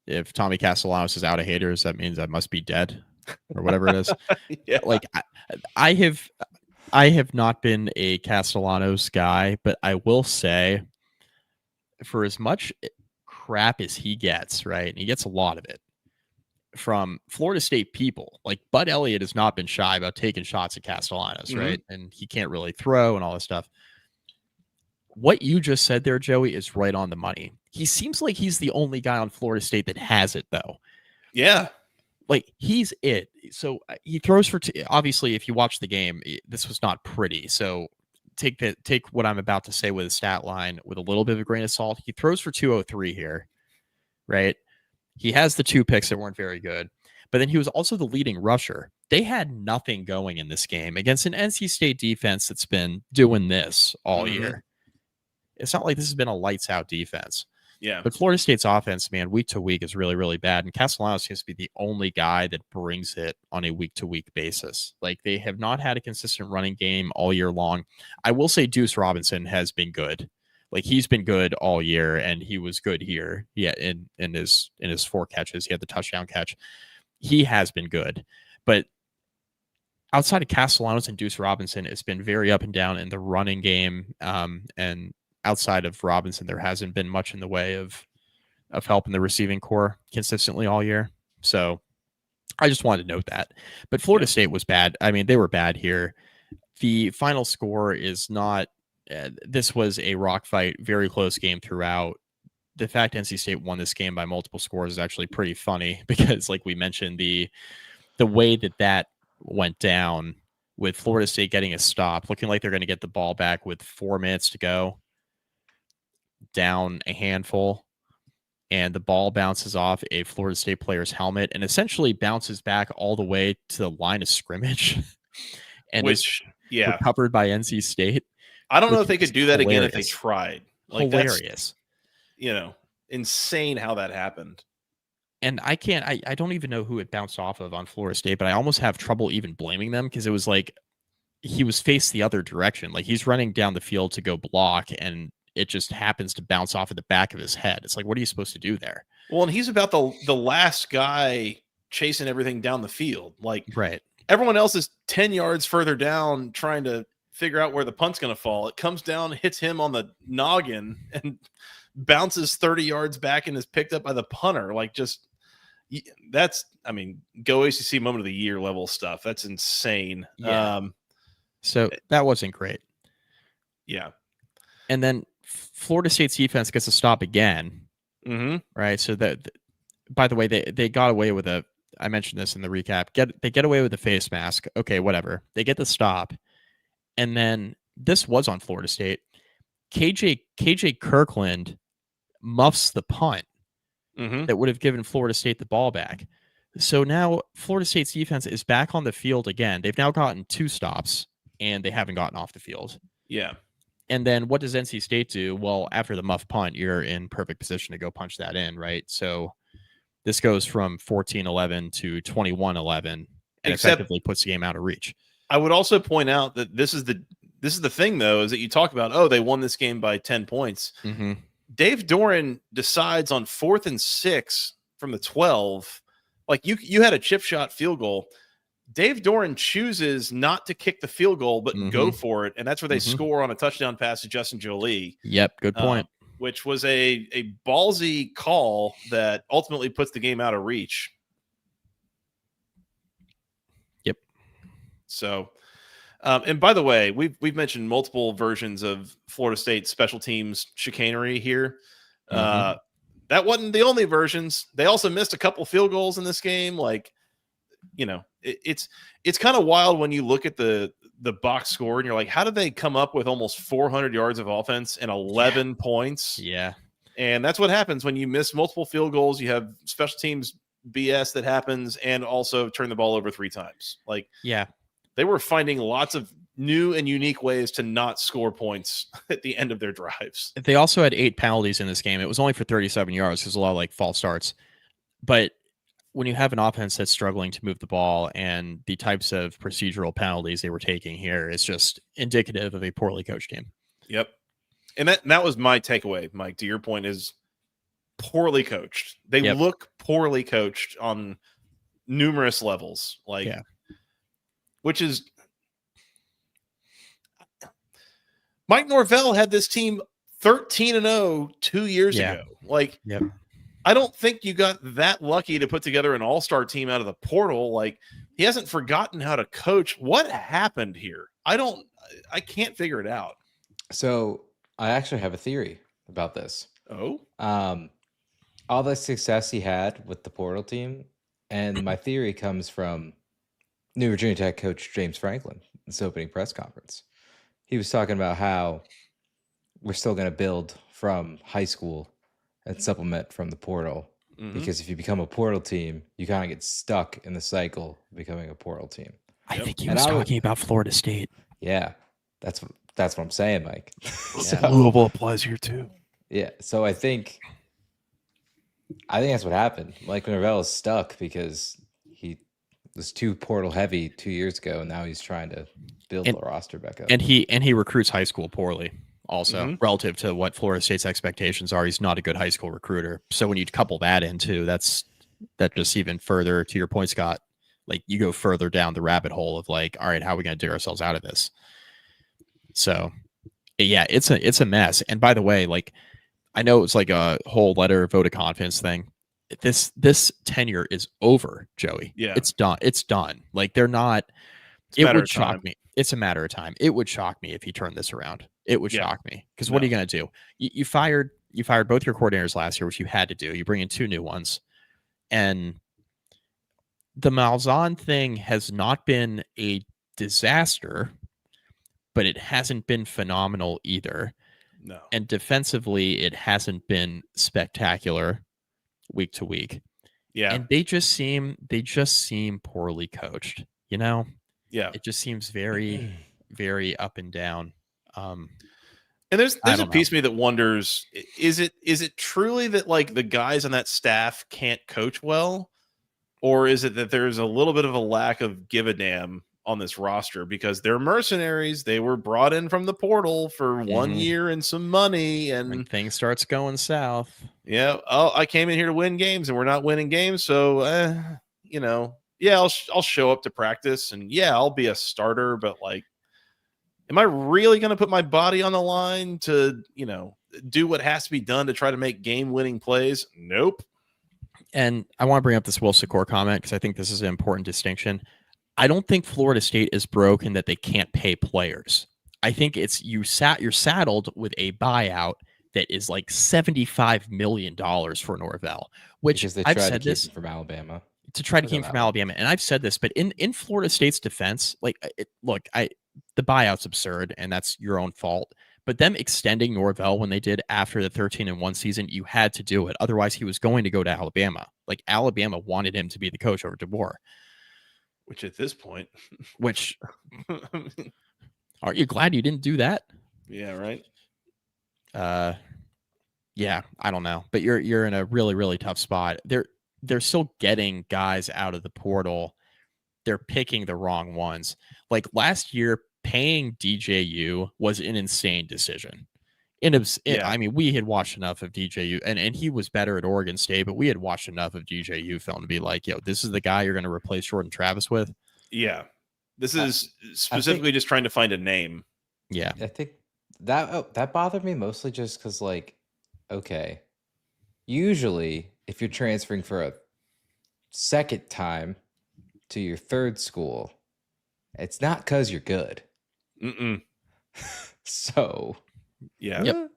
if Tommy Castellanos is out of haters, that means I must be dead, or whatever it is. Yeah. Like, I have not been a Castellanos guy, but I will say, for as much crap as he gets, right, and he gets a lot of it from Florida State people, like Bud Elliott has not been shy about taking shots at Castellanos, right? And he can't really throw and all this stuff. What you just said there, Joey, is right on the money. He seems like he's the only guy on Florida State that has it, though. Yeah. Like, he's it. So he throws for obviously, if you watch the game, this was not pretty. So take what I'm about to say with a stat line with a little bit of a grain of salt. He throws for 203 here, right? He has the 2 picks that weren't very good, but then he was also the leading rusher. They had nothing going in this game against an NC State defense that's been doing this all year. It's not like this has been a lights out defense. Yeah. But Florida State's offense, man, week to week is really, really bad. And Castellanos seems to be the only guy that brings it on a week to week basis. Like, they have not had a consistent running game all year long. I will say Deuce Robinson has been good. Like, he's been good all year, and he was good here. Yeah, in his 4 catches, he had the touchdown catch. He has been good. But outside of Castellanos and Deuce Robinson, it's been very up and down in the running game. And outside of Robinson, there hasn't been much in the way of help in the receiving core consistently all year. So I just wanted to note that. But Florida State was bad. I mean, they were bad here. The final score is not this was a rock fight, very close game throughout. The fact NC State won this game by multiple scores is actually pretty funny because, like we mentioned, the way that went down with Florida State getting a stop, looking like they're going to get the ball back with 4 minutes to go, down a handful, and the ball bounces off a Florida State player's helmet and essentially bounces back all the way to the line of scrimmage and is recovered by NC State. I don't know if they could do that again if they tried. Like, hilarious. That's, insane how that happened. And I don't even know who it bounced off of on Florida State, but I almost have trouble even blaming them because it was like he was faced the other direction. Like, he's running down the field to go block, and it just happens to bounce off of the back of his head. It's like, what are you supposed to do there? Well, and he's about the last guy chasing everything down the field. Like, right. Everyone else is 10 yards further down trying to figure out where the punt's going to fall. It comes down, hits him on the noggin, and bounces 30 yards back and is picked up by the punter. Like, just that's, go ACC moment of the year level stuff. That's insane. Yeah. So that wasn't great. Yeah. And then Florida State's defense gets a stop again. Mm-hmm. Right. So by the way, they got away with I mentioned this in the recap. They get away with the face mask. Okay, whatever. They get the stop. And then this was on Florida State. KJ Kirkland muffs the punt that would have given Florida State the ball back. So now Florida State's defense is back on the field again. They've now gotten 2 stops, and they haven't gotten off the field. Yeah. And then what does NC State do? Well, after the muff punt, you're in perfect position to go punch that in, right? So this goes from 14-11 to 21-11 and effectively puts the game out of reach. I would also point out that this is the thing, though, is that you talk about, they won this game by 10 points. Mm-hmm. Dave Doran decides on 4th and 6 from the 12. Like, you had a chip shot field goal. Dave Doran chooses not to kick the field goal, but go for it. And that's where they score on a touchdown pass to Justin Jolie. Yep. Good point. Which was a ballsy call that ultimately puts the game out of reach. Yep. So, and by the way, we've mentioned multiple versions of Florida State special teams chicanery here. That wasn't the only versions. They also missed a couple field goals in this game. Like, it's kind of wild when you look at the box score and you're like, how did they come up with almost 400 yards of offense and 11 points? Yeah. And that's what happens when you miss multiple field goals. You have special teams BS that happens, and also turn the ball over 3 times. Like, yeah, they were finding lots of new and unique ways to not score points at the end of their drives. They also had 8 penalties in this game. It was only for 37 yards. There's a lot of false starts, but when you have an offense that's struggling to move the ball and the types of procedural penalties they were taking here, it's just indicative of a poorly coached game. Yep. And that was my takeaway, Mike, to your point, is poorly coached. They look poorly coached on numerous levels. Which is Mike Norvell had this team 13-0 2 years ago. I don't think you got that lucky to put together an all-star team out of the portal. Like, he hasn't forgotten how to coach. What happened here? I can't figure it out. So I actually have a theory about this. Oh? All the success he had with the portal team, and my theory comes from New Virginia Tech coach James Franklin in this opening press conference. He was talking about how we're still going to build from high school and supplement from the portal, because if you become a portal team, you kind of get stuck in the cycle of becoming a portal team. I think he was talking about Florida State. Yeah, that's what I'm saying, Mike. Louisville applies here too. Yeah, so I think that's what happened. Mike Norvell is stuck because he was too portal heavy 2 years ago, and now he's trying to build the roster back up. And he recruits high school poorly. Also, relative to what Florida State's expectations are, he's not a good high school recruiter. So when you couple that into that just even further to your point, Scott, like, you go further down the rabbit hole of like, all right, how are we going to dig ourselves out of this? So yeah, it's a mess. And by the way, like, I know it's like a whole letter vote of confidence thing. This tenure is over, Joey. Yeah, it's done. It's done. Like, they're not. It would shock me. It's a matter of time. It would shock me if he turned this around. It would Yeah. shock me because what are No. you going to do? You fired both your coordinators last year, which you had to do. You bring in 2 new ones, and the Malzahn thing has not been a disaster, but it hasn't been phenomenal either. No. And defensively, it hasn't been spectacular week to week. Yeah. And they just seem poorly coached. You know, Yeah. it just seems very, very up and down. And there's I a don't piece of me that wonders, is it truly that like the guys on that staff can't coach well? Or is it that there's a little bit of a lack of give a damn on this roster because they're mercenaries? They were brought in from the portal for 1 year and some money, when and things starts going south. yeah, oh, I came in here to win games, and we're not winning games, so you know, yeah, I'll show up to practice, and yeah, I'll be a starter, but like, am I really going to put my body on the line to, you know, do what has to be done to try to make game-winning plays? Nope. And I want to bring up this Will Secor comment because I think this is an important distinction. I don't think Florida State is broken that they can't pay players. I think it's you're saddled with a buyout that is like $75 million for Norvell, which Because they I've tried said to keep this him from Alabama. to try to Look keep at him that from one. Alabama. And I've said this, but in Florida State's defense, like, the buyout's absurd, and that's your own fault. But them extending Norvell when they did after the 13-1 season, you had to do it. Otherwise, he was going to go to Alabama. Like, Alabama wanted him to be the coach over DeBoer. Which at this point, Which, aren't you glad you didn't do that? yeah, right. Yeah, I don't know, but you're in a really, really tough spot. They're still getting guys out of the portal. They're picking the wrong ones. Like last year, paying DJU was an insane decision. I mean, we had watched enough of DJU, and he was better at Oregon State, but we had watched enough of DJU film to be like, yo, this is the guy you're going to replace Jordan Travis with. Yeah, this is specifically just trying to find a name. Yeah, I think that bothered me mostly just because, like, okay, usually if you're transferring for a second time to your third school, it's not because you're good. So, Yeah. Yep.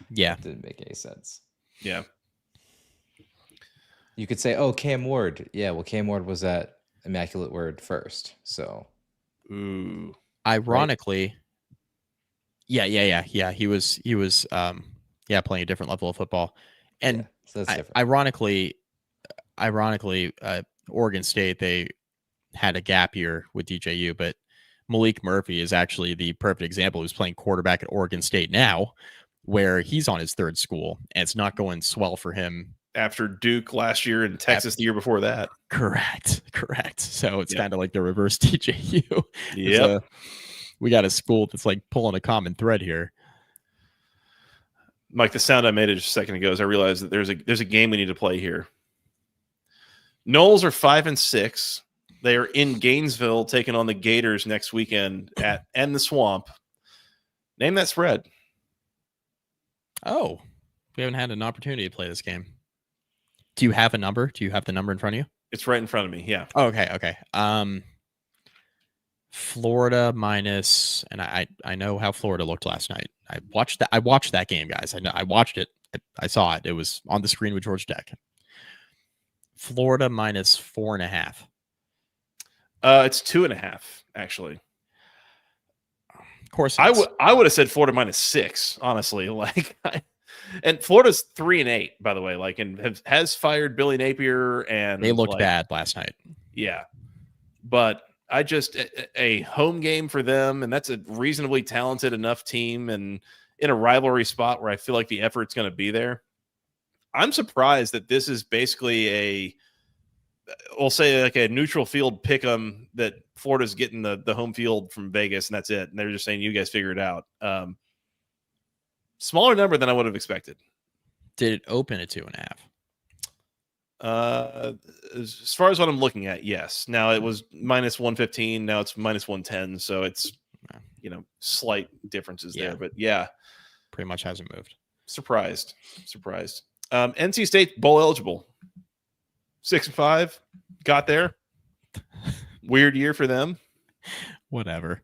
Yeah. Didn't make any sense. Yeah. You could say, oh, Cam Ward. Yeah, well, Cam Ward was at Immaculate Word first. So, Ooh. Ironically, right? Yeah. He was playing a different level of football. And yeah, so that's different. ironically, Oregon State, they had a gap year with DJU, but Malik Murphy is actually the perfect example. Who's playing quarterback at Oregon State now, where he's on his third school, and it's not going swell for him. After Duke last year and Texas the year before that. Correct. So it's kind of like the reverse DJU. Yep. We got a school that's like pulling a common thread here. Mike, the sound I made just a second ago is I realized that there's a game we need to play here. Noles are 5-6. They are in Gainesville taking on the Gators next weekend at And the Swamp. Name that spread. Oh, we haven't had an opportunity to play this game. Do you have a number? Do you have the number in front of you? It's right in front of me. Yeah. Oh, okay. Florida minus, and I know how Florida looked last night. I watched that game, guys. I watched it. I saw it. It was on the screen with George Deck. Florida minus 4.5. It's 2.5, actually. Of course, I would have said Florida minus 6, honestly. Like, and Florida's 3-8, by the way. Like, and has fired Billy Napier, and they looked bad last night. Yeah, but I just a home game for them, and that's a reasonably talented enough team, and in a rivalry spot where I feel like the effort's going to be there. I'm surprised that this is basically we'll say like a neutral field pick 'em, that Florida's getting the home field from Vegas, and that's it. And they're just saying, you guys figure it out. Smaller number than I would have expected. Did it open at 2.5? As far as what I'm looking at, yes. Now it was minus 115. Now it's minus 110. So it's, slight differences there, but yeah, pretty much hasn't moved. Surprised. NC State bowl eligible. 6-5, got there. Weird year for them. Whatever.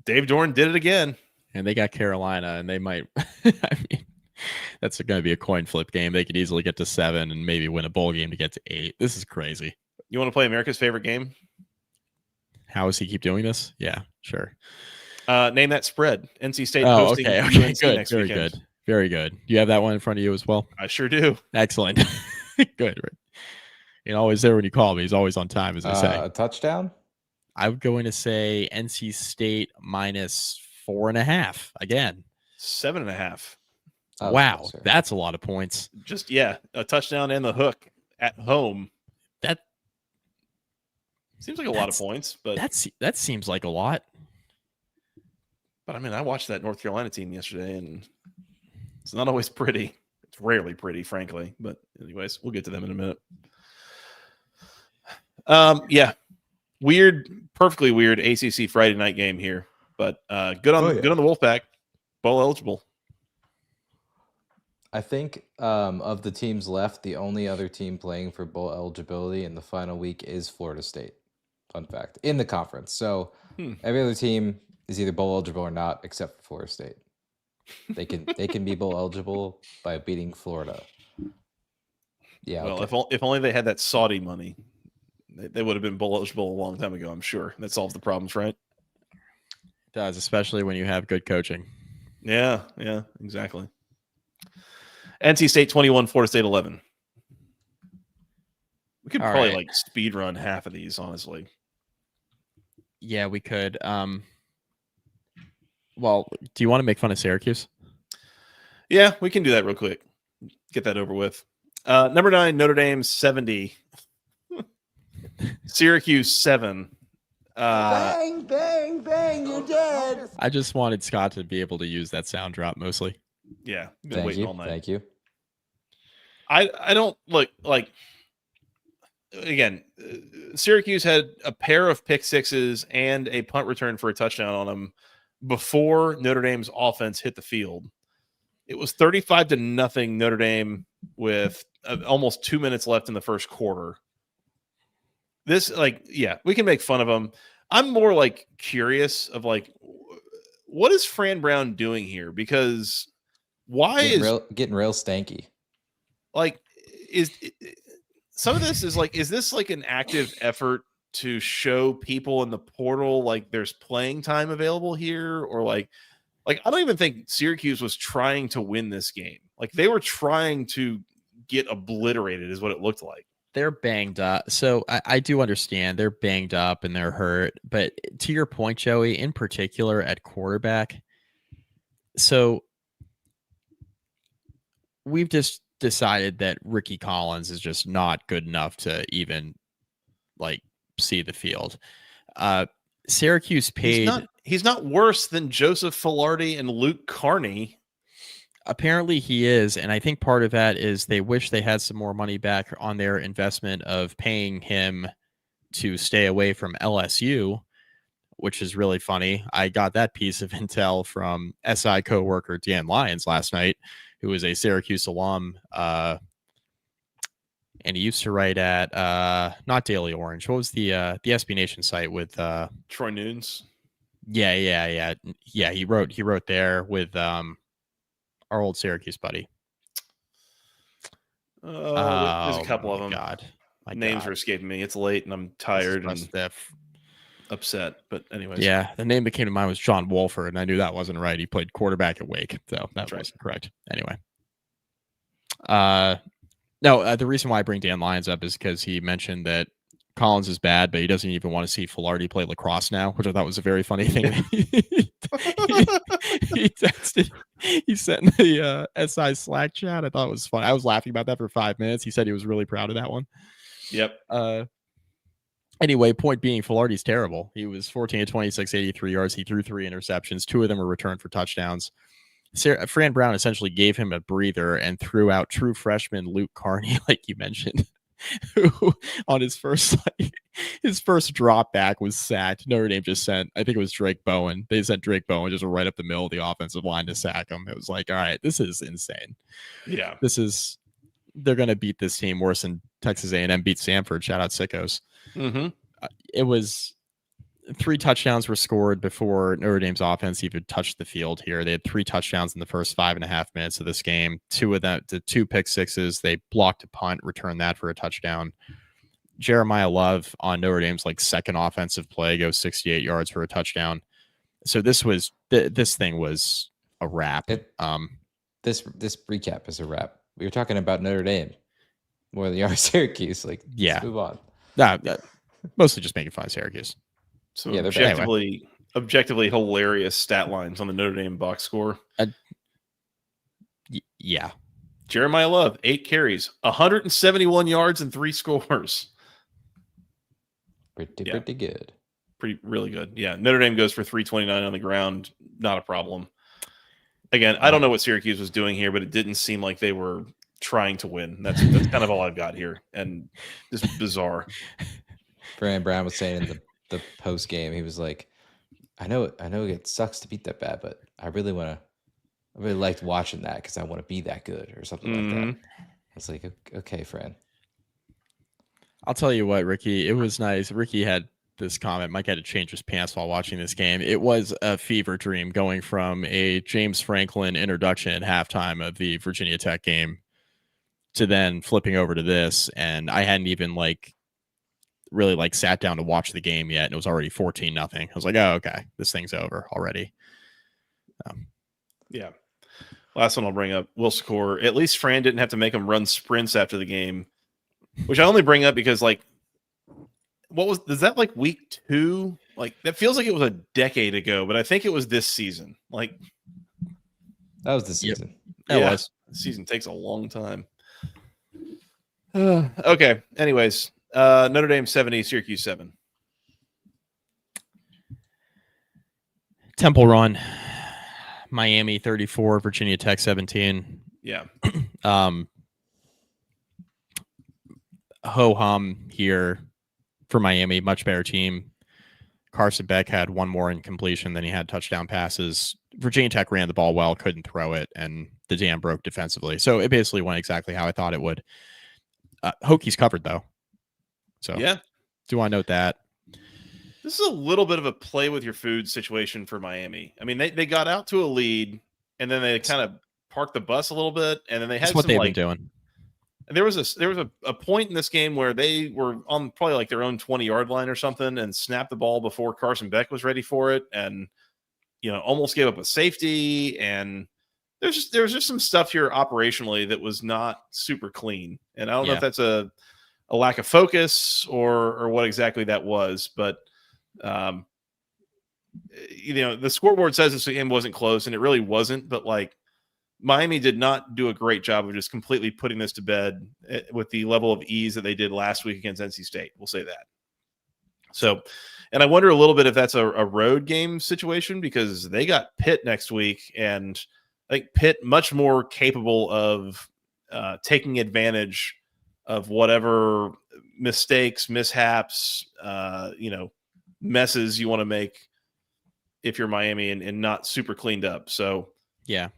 Dave Dorn did it again. And they got Carolina, and they might. I mean, that's going to be a coin flip game. They could easily get to 7 and maybe win a bowl game to get to 8. This is crazy. You want to play America's favorite game? How does he keep doing this? Yeah, sure. Name that spread. NC State hosting okay, UNC good. Next weekend. Very good. Do you have that one in front of you as well? I sure do. Excellent. Good. You're always there when you call me. He's always on time, as I say. A touchdown? I would go in to say NC State minus 4.5 again. 7.5. Oh, Wow, sure. that's a lot of points. Just a touchdown and the hook at home. That seems like a lot of points, but that seems like a lot. But I mean, I watched that North Carolina team yesterday, and it's not always pretty. It's rarely pretty, frankly. But anyways, we'll get to them in a minute. Yeah, perfectly weird ACC Friday night game here, but good on the Wolfpack, bowl eligible. I think of the teams left, the only other team playing for bowl eligibility in the final week is Florida State. Fun fact, in the conference. So every other team is either bowl eligible or not, except for Florida State. They can be bowl eligible by beating Florida. Yeah. Well, okay. if only they had that Saudi money, they would have been bowl eligible a long time ago. I'm sure that solves the problems, right? It does, especially when you have good coaching. Yeah, exactly. NC State 21, Florida State 11. We could probably like speed run half of these, honestly. Yeah, we could. Well, do you want to make fun of Syracuse? Yeah, we can do that real quick. Get that over with. Number 9, Notre Dame 70. Syracuse 7. Bang, bang, bang, you're dead. I just wanted Scott to be able to use that sound drop mostly. Yeah, been Thank waiting you. all night. Thank you. I don't look like. Again, Syracuse had a pair of pick sixes and a punt return for a touchdown on them before Notre Dame's offense hit the field. It was 35-0 Notre Dame with almost 2 minutes left in the first quarter. This, we can make fun of them. I'm more like curious of what is Fran Brown doing here? Because getting real stanky? Some of this is this like an active effort to show people in the portal there's playing time available here, or I don't even think Syracuse was trying to win this game. They were trying to get obliterated is what it looked like. They're banged up. So I do understand they're banged up and they're hurt. But to your point, Joey, in particular at quarterback, so we've just decided that Ricky Collins is just not good enough to even see the field. Syracuse paid. He's not worse than Joseph Filardi and Luke Carney. Apparently he is, and I think part of that is they wish they had some more money back on their investment of paying him to stay away from LSU, which is really funny. I got that piece of intel from SI coworker Dan Lyons last night, who is a Syracuse alum, and he used to write at not Daily Orange. What was the SB Nation site with Troy Nunes? Yeah. He wrote there with our old Syracuse buddy. There's a couple of them. My names God. are escaping me. It's late and I'm tired and upset. But anyways, yeah, the name that came to mind was John Wolford, and I knew that wasn't right. He played quarterback at Wake, so that wasn't correct. Anyway, the reason why I bring Dan Lyons up is because he mentioned that Collins is bad, but he doesn't even want to see Filardi play lacrosse now, which I thought was a very funny thing. He texted, he sent in the SI Slack chat. I thought it was fun. I was laughing about that for 5 minutes. He said he was really proud of that one. Yep. Anyway, point being, Filardi's terrible. He was 14 of 26, 83 yards. He threw 3 interceptions. 2 of them were returned for touchdowns. Fran Brown essentially gave him a breather and threw out true freshman Luke Carney, like you mentioned, who on his first drop back was sacked. Notre Dame just sent, I think it was Drake Bowen. They sent Drake Bowen just right up the middle of the offensive line to sack him. It was like, all right, this is insane. Yeah. They're going to beat this team worse than Texas A&M beat Stanford. Shout out Sickos. Mm-hmm. It was 3 touchdowns were scored before Notre Dame's offense even touched the field here. They had 3 touchdowns in the first 5.5 minutes of this game. 2 of them, the 2 pick sixes, they blocked a punt, returned that for a touchdown. Jeremiah Love on Notre Dame's second offensive play goes 68 yards for a touchdown. So this thing was a wrap. This recap is a wrap. We were talking about Notre Dame more than you are Syracuse. Let's move on. Mostly just making fun of Syracuse. So objectively hilarious stat lines on the Notre Dame box score. Yeah. Jeremiah Love, 8 carries, 171 yards and 3 scores. Pretty good. Really good. Yeah. Notre Dame goes for 329 on the ground. Not a problem. Again, I don't know what Syracuse was doing here, but it didn't seem like they were trying to win. That's kind of all I've got here. And just bizarre. Brian Brown was saying in the post game, he was like, I know it sucks to beat that bad, but I really liked watching that because I want to be that good or something like that. I was like, okay, friend. I'll tell you what, Ricky, it was nice. Ricky had this comment. Mike had to change his pants while watching this game. It was a fever dream going from a James Franklin introduction at halftime of the Virginia Tech game to then flipping over to this. And I hadn't even really sat down to watch the game yet, and it was already 14-0. I was like, oh, okay, this thing's over already. Yeah. Last one I'll bring up, will score. At least Fran didn't have to make him run sprints after the game, which I only bring up because is that week 2? That feels like it was a decade ago, but I think it was this season. That was the season. Yep. Yeah, the season takes a long time. Okay. Anyways, Notre Dame 70, Syracuse 7. Temple Run, Miami 34, Virginia Tech 17. Yeah. Ho-hum here for Miami, much better team. Carson Beck had one more incompletion than he had touchdown passes. Virginia Tech ran the ball well, couldn't throw it, and the dam broke defensively. So it basically went exactly how I thought it would. Hokies covered, though. So yeah, do I note that? This is a little bit of a play with your food situation for Miami. I mean, they got out to a lead, and then they kind of parked the bus a little bit, and then they had what they've been doing. There was a point in this game where they were on probably their own 20-yard line or something and snapped the ball before Carson Beck was ready for it, and almost gave up a safety. And there was just some stuff here operationally that was not super clean. And I don't know if that's a lack of focus or what exactly that was, but the scoreboard says this game wasn't close, and it really wasn't. But Miami did not do a great job of just completely putting this to bed with the level of ease that they did last week against NC State. We'll say that. So, and I wonder a little bit if that's a road game situation, because they got Pitt next week, and I think Pitt much more capable of taking advantage of whatever mistakes, mishaps, messes you want to make if you're Miami and not super cleaned up. So, yeah.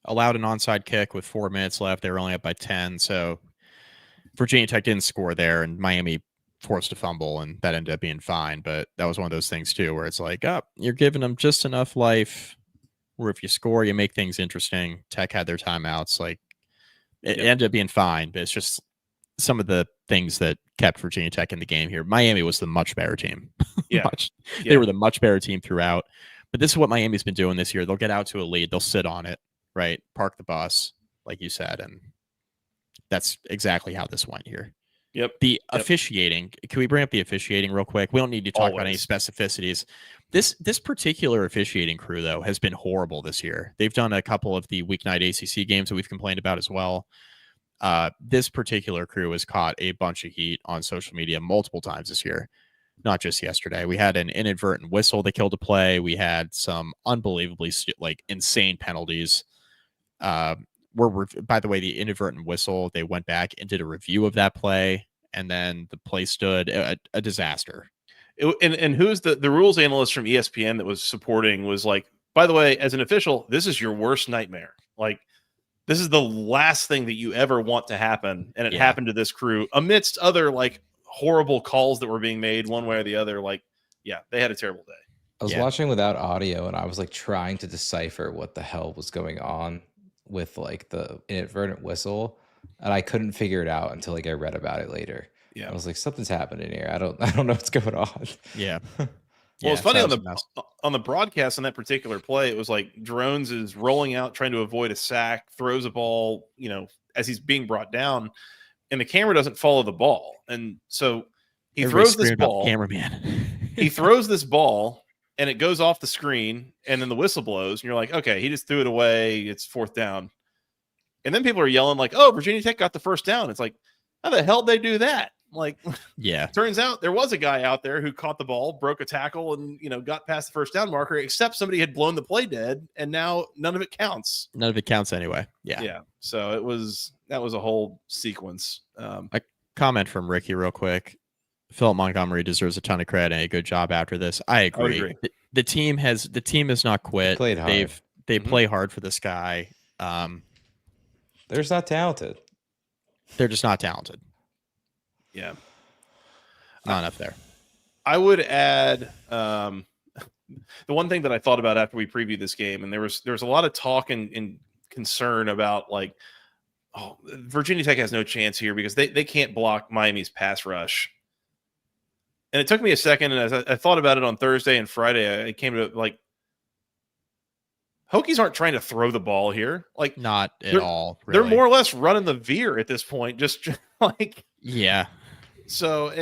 Allowed an onside kick with 4 minutes left. They were only up by 10. So Virginia Tech didn't score there, and Miami forced a fumble, and that ended up being fine. But that was one of those things too, where it's you're giving them just enough life where if you score, you make things interesting. Tech had their timeouts. It ended up being fine, but it's just some of the things that kept Virginia Tech in the game here. Miami was the much better team. Yeah. They were the much better team throughout. But this is what Miami's been doing this year. They'll get out to a lead. They'll sit on it. Right, park the bus, like you said, and that's exactly how this went here. Yep. The officiating. Can we bring up the officiating real quick? We don't need to talk about any specificities. This particular officiating crew, though, has been horrible this year. They've done a couple of the weeknight ACC games that we've complained about as well. This particular crew has caught a bunch of heat on social media multiple times this year, not just yesterday. We had an inadvertent whistle that killed a play. We had some unbelievably insane penalties. By the way, the inadvertent whistle, they went back and did a review of that play, and then the play stood a disaster. And who's the rules analyst from ESPN that was supporting was by the way, as an official, this is your worst nightmare. This is the last thing that you ever want to happen, and it happened to this crew amidst other horrible calls that were being made one way or the other. yeah, they had a terrible day. I was watching without audio, and I was like trying to decipher what the hell was going on with like the inadvertent whistle, and I couldn't figure it out until like I read about it later. Yeah, I was like, something's happening here. I don't know what's going on. Yeah. Well, it's funny on the broadcast on that particular play, it was like Drones is rolling out, trying to avoid a sack, throws a ball, as he's being brought down, and the camera doesn't follow the ball. And so he throws this ball. Cameraman. He throws this ball and it goes off the screen, and then the whistle blows, and you're like, okay, he just threw it away. It's 4th down. And then people are yelling like, oh, Virginia Tech got the 1st down. It's like, how the hell did they do that? Like, yeah, turns out there was a guy out there who caught the ball, broke a tackle, and got past the 1st down marker, except somebody had blown the play dead, and now none of it counts. None of it counts anyway. Yeah. So that was a whole sequence. A comment from Ricky real quick. Philip Montgomery deserves a ton of credit and a good job after this. I agree. The team has not quit. Played hard. They play hard for this guy. They're just not talented. They're just not talented. Yeah. Not enough there. I would add the one thing that I thought about after we previewed this game, and there was a lot of talk and concern about like, oh, Virginia Tech has no chance here because they can't block Miami's pass rush. And it took me a second, and as I thought about it on Thursday and Friday, I came to like, Hokies aren't trying to throw the ball here. Like, not at all. Really. They're more or less running the veer at this point. Just like, yeah. So,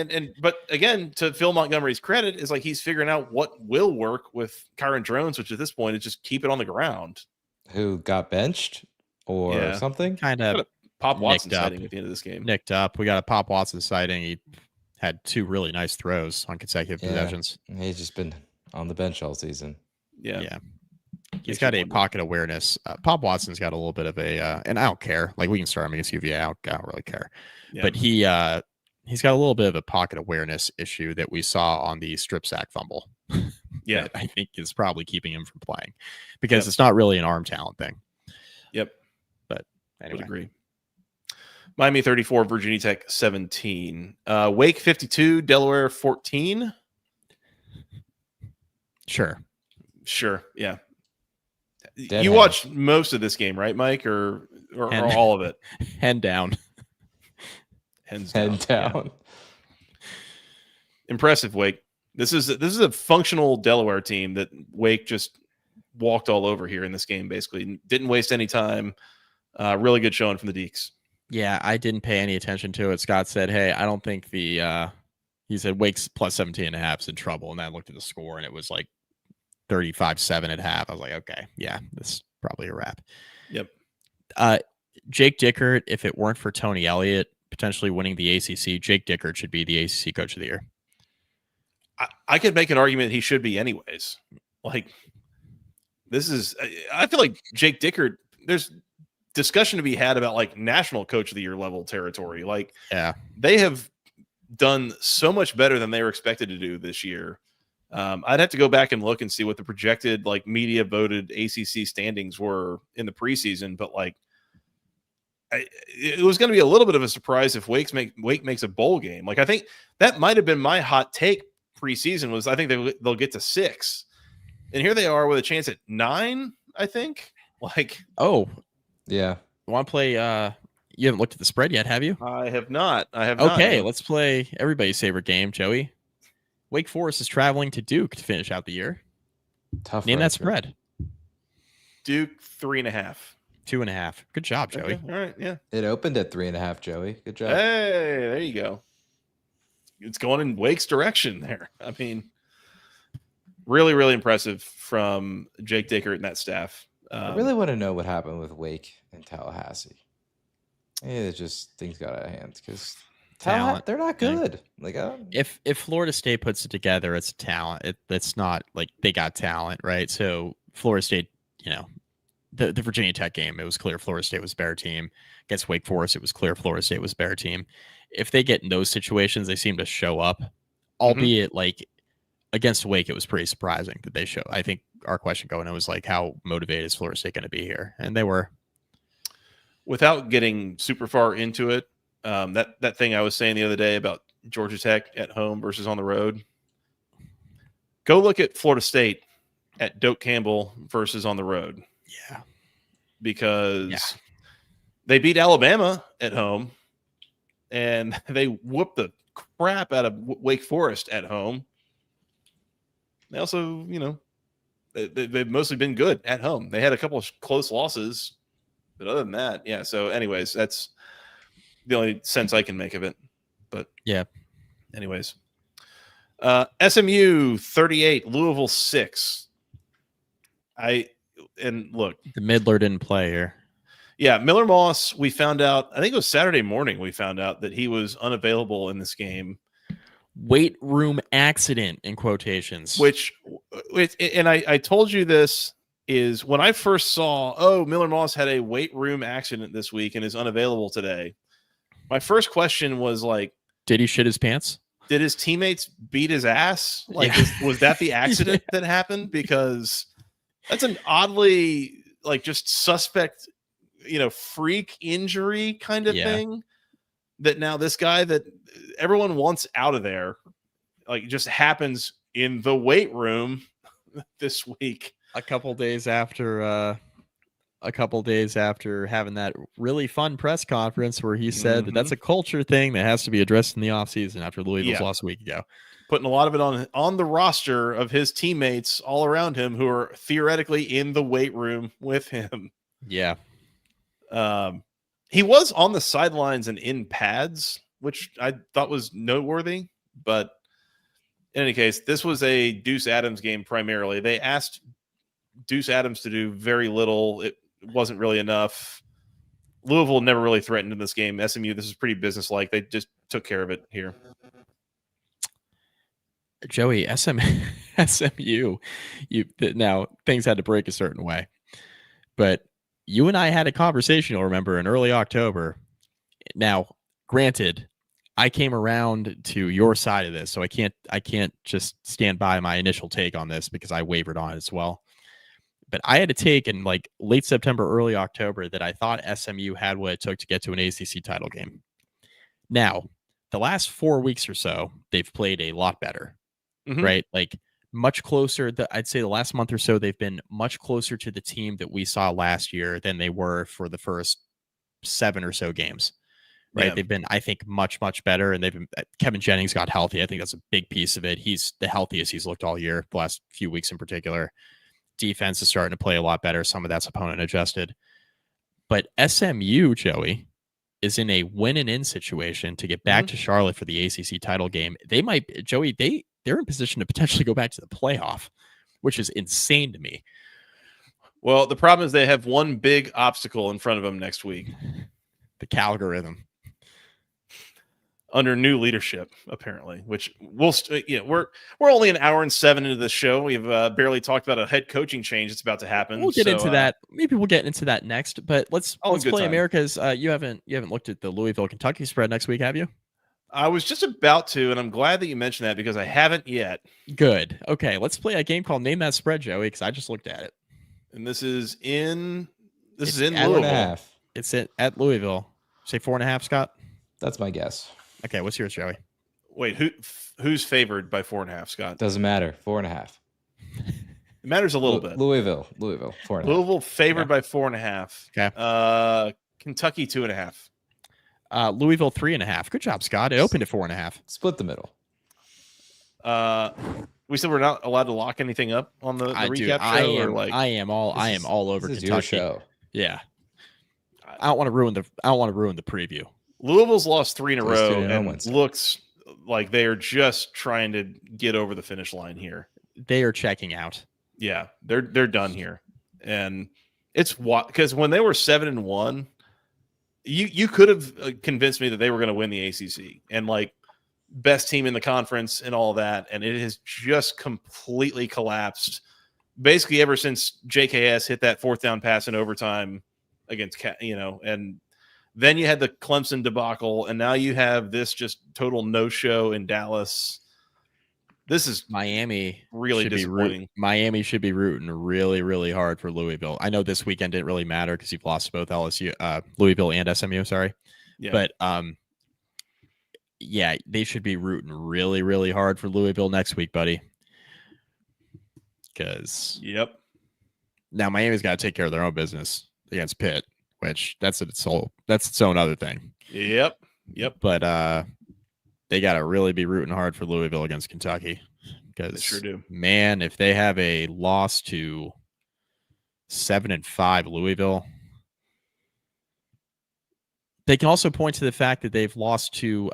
but again, to Phil Montgomery's credit, is like he's figuring out what will work with Kyron Drones, which at this point is just keep it on the ground. Who got benched or something? Kind of Pop Watson sighting at the end of this game. Nicked up. We got a Pop Watson sighting. He had 2 really nice throws on consecutive possessions. He's just been on the bench all season. Yeah. He's got a pocket awareness. Pop Watson's got a little bit of a, and I don't care. Like, we can start him against UVA. I don't really care. Yeah. But he's got a little bit of a pocket awareness issue that we saw on the strip sack fumble. Yeah. I think is probably keeping him from playing because it's not really an arm talent thing. Yep. But anyway. Would agree. Miami 34, Virginia Tech 17. Wake 52, Delaware 14. Sure. Yeah. You watched most of this game, right, Mike, or all of it? Hand down. Hand down. Yeah. Impressive, Wake. This is a functional Delaware team that Wake just walked all over here in this game. Basically, didn't waste any time. Really good showing from the Deeks. Yeah, I didn't pay any attention to it. Scott said, "Hey, I don't think he said Wake's plus 17.5 is in trouble," and I looked at the score and it was like 35-7 at half. I was like, okay, yeah, this is probably a wrap. Yep. Jake Dickert, if it weren't for Tony Elliott potentially winning the ACC, Jake Dickert should be the ACC Coach of the Year. I could make an argument he should be anyways. Like, I feel like Jake Dickert, there's discussion to be had about like national Coach of the Year level territory. Like, they have done so much better than they were expected to do this year. I'd have to go back and look and see what the projected like media voted ACC standings were in the preseason, but like it was going to be a little bit of a surprise if Wake makes a bowl game. Like, I think that might have been my hot take preseason was I think they'll get to 6, and here they are with a chance at 9. I think like yeah. Want to play? You haven't looked at the spread yet, have you? I have not. Okay, let's play everybody's favorite game, Joey. Wake Forest is traveling to Duke to finish out the year. Tough. Name that spread. Duke 3.5. 2.5. Good job, Joey. Okay. All right. Yeah. It opened at 3.5, Joey. Good job. Hey, there you go. It's going in Wake's direction there. I mean, really, really impressive from Jake Dickert and that staff. I really want to know what happened with Wake and Tallahassee. It just things got out of hand because talent. They're not good. Like, if Florida State puts it together, it's talent. It's not like they got talent, right? So Florida State, the Virginia Tech game, it was clear Florida State was a better team. Against Wake Forest, it was clear Florida State was a better team. If they get in those situations, they seem to show up, albeit like against Wake, it was pretty surprising that they show. I think our question going on was like, how motivated is Florida State going to be here? And they were. Without getting super far into it, that thing I was saying the other day about Georgia Tech at home versus on the road, Go look at Florida State at Doak Campbell versus on the road. Yeah. Because they beat Alabama at home and they whooped the crap out of Wake Forest at home. They also, they've mostly been good at home. They had a couple of close losses, but other than that, yeah. So anyways, that's the only sense I can make of it. But yeah. Anyways, SMU 38, Louisville 6. Look, the Midler didn't play here. Yeah, Miller Moss, we found out, I think it was Saturday morning, we found out that he was unavailable in this game. Weight room accident in quotations. And I told you this is when I first saw, Miller Moss had a weight room accident this week and is unavailable today. My first question was like, did he shit his pants? Did his teammates beat his ass? Like, was that the accident that happened? Because that's an oddly, just suspect, freak injury kind of thing that now this guy that everyone wants out of there, just happens in the weight room this week. A couple days after having that really fun press conference where he said that that's a culture thing that has to be addressed in the offseason after Louisville's loss a week ago. Putting a lot of it on the roster of his teammates all around him who are theoretically in the weight room with him. Yeah. He was on the sidelines and in pads, which I thought was noteworthy. But in any case, this was a Deuce Adams game primarily. They asked Deuce Adams to do very little. It wasn't really enough. Louisville never really threatened in this game. SMU, this is pretty businesslike. They just took care of it here. Joey, SMU, now things had to break a certain way, but you and I had a conversation, you'll remember, in early October. Now, granted, I came around to your side of this, so I can't just stand by my initial take on this because I wavered on it as well. But I had a take in late September, early October that I thought SMU had what it took to get to an ACC title game. Now, the last 4 weeks or so, they've played a lot better, right? Much closer. I'd say the last month or so, they've been much closer to the team that we saw last year than they were for the first 7 or so games, right? Yeah. They've been, I think, much, much better. And Kevin Jennings got healthy. I think that's a big piece of it. He's the healthiest he's looked all year, the last few weeks in particular. Defense is starting to play a lot better. Some of that's opponent adjusted. But SMU, Joey, is in a win and in situation to get back to Charlotte for the ACC title game. They might, Joey, they're in position to potentially go back to the playoff, which is insane to me. Well, the problem is they have one big obstacle in front of them next week. The Calgorithm. Under new leadership, apparently, which we're only an hour and 7 into the show. We've barely talked about a head coaching change that's about to happen. We'll get into that. Maybe we'll get into that next. But let's play time. America's. You haven't looked at the Louisville Kentucky spread next week, have you? I was just about to, and I'm glad that you mentioned that because I haven't yet. Good. Okay, let's play a game called Name That Spread, Joey, because I just looked at it. And this is in Louisville. 4.5. It's at Louisville. Say 4.5, Scott. That's my guess. Okay, what's yours, Joey? Wait, who's favored by 4.5, Scott? Doesn't matter. 4.5. It matters a little bit. Louisville, 4.5. Louisville favored by 4.5. Okay. Kentucky 2.5. Louisville 3.5. Good job, Scott. It opened at 4.5. Split the middle. We said we're not allowed to lock anything up on the recap show. I am all over this is Kentucky. your show. Yeah. I don't want to ruin the preview. Louisville's lost 3 in a row and looks like they are just trying to get over the finish line here. They are checking out. Yeah, they're done here, and it's because when they were 7-1, you could have convinced me that they were going to win the ACC and best team in the conference and all that, and it has just completely collapsed. Basically, ever since JKS hit that 4th down pass in overtime against and. Then you had the Clemson debacle, and now you have this just total no-show in Dallas. This is Miami really disappointing. Miami should be rooting really, really hard for Louisville. I know this weekend didn't really matter because you've lost both Louisville and SMU. Sorry, but they should be rooting really, really hard for Louisville next week, buddy. because now Miami's got to take care of their own business against Pitt, which that's its own other thing. Yep. But they got to really be rooting hard for Louisville against Kentucky, because They sure do. Man, if they have a loss to 7-5 Louisville, they can also point to the fact that they've lost to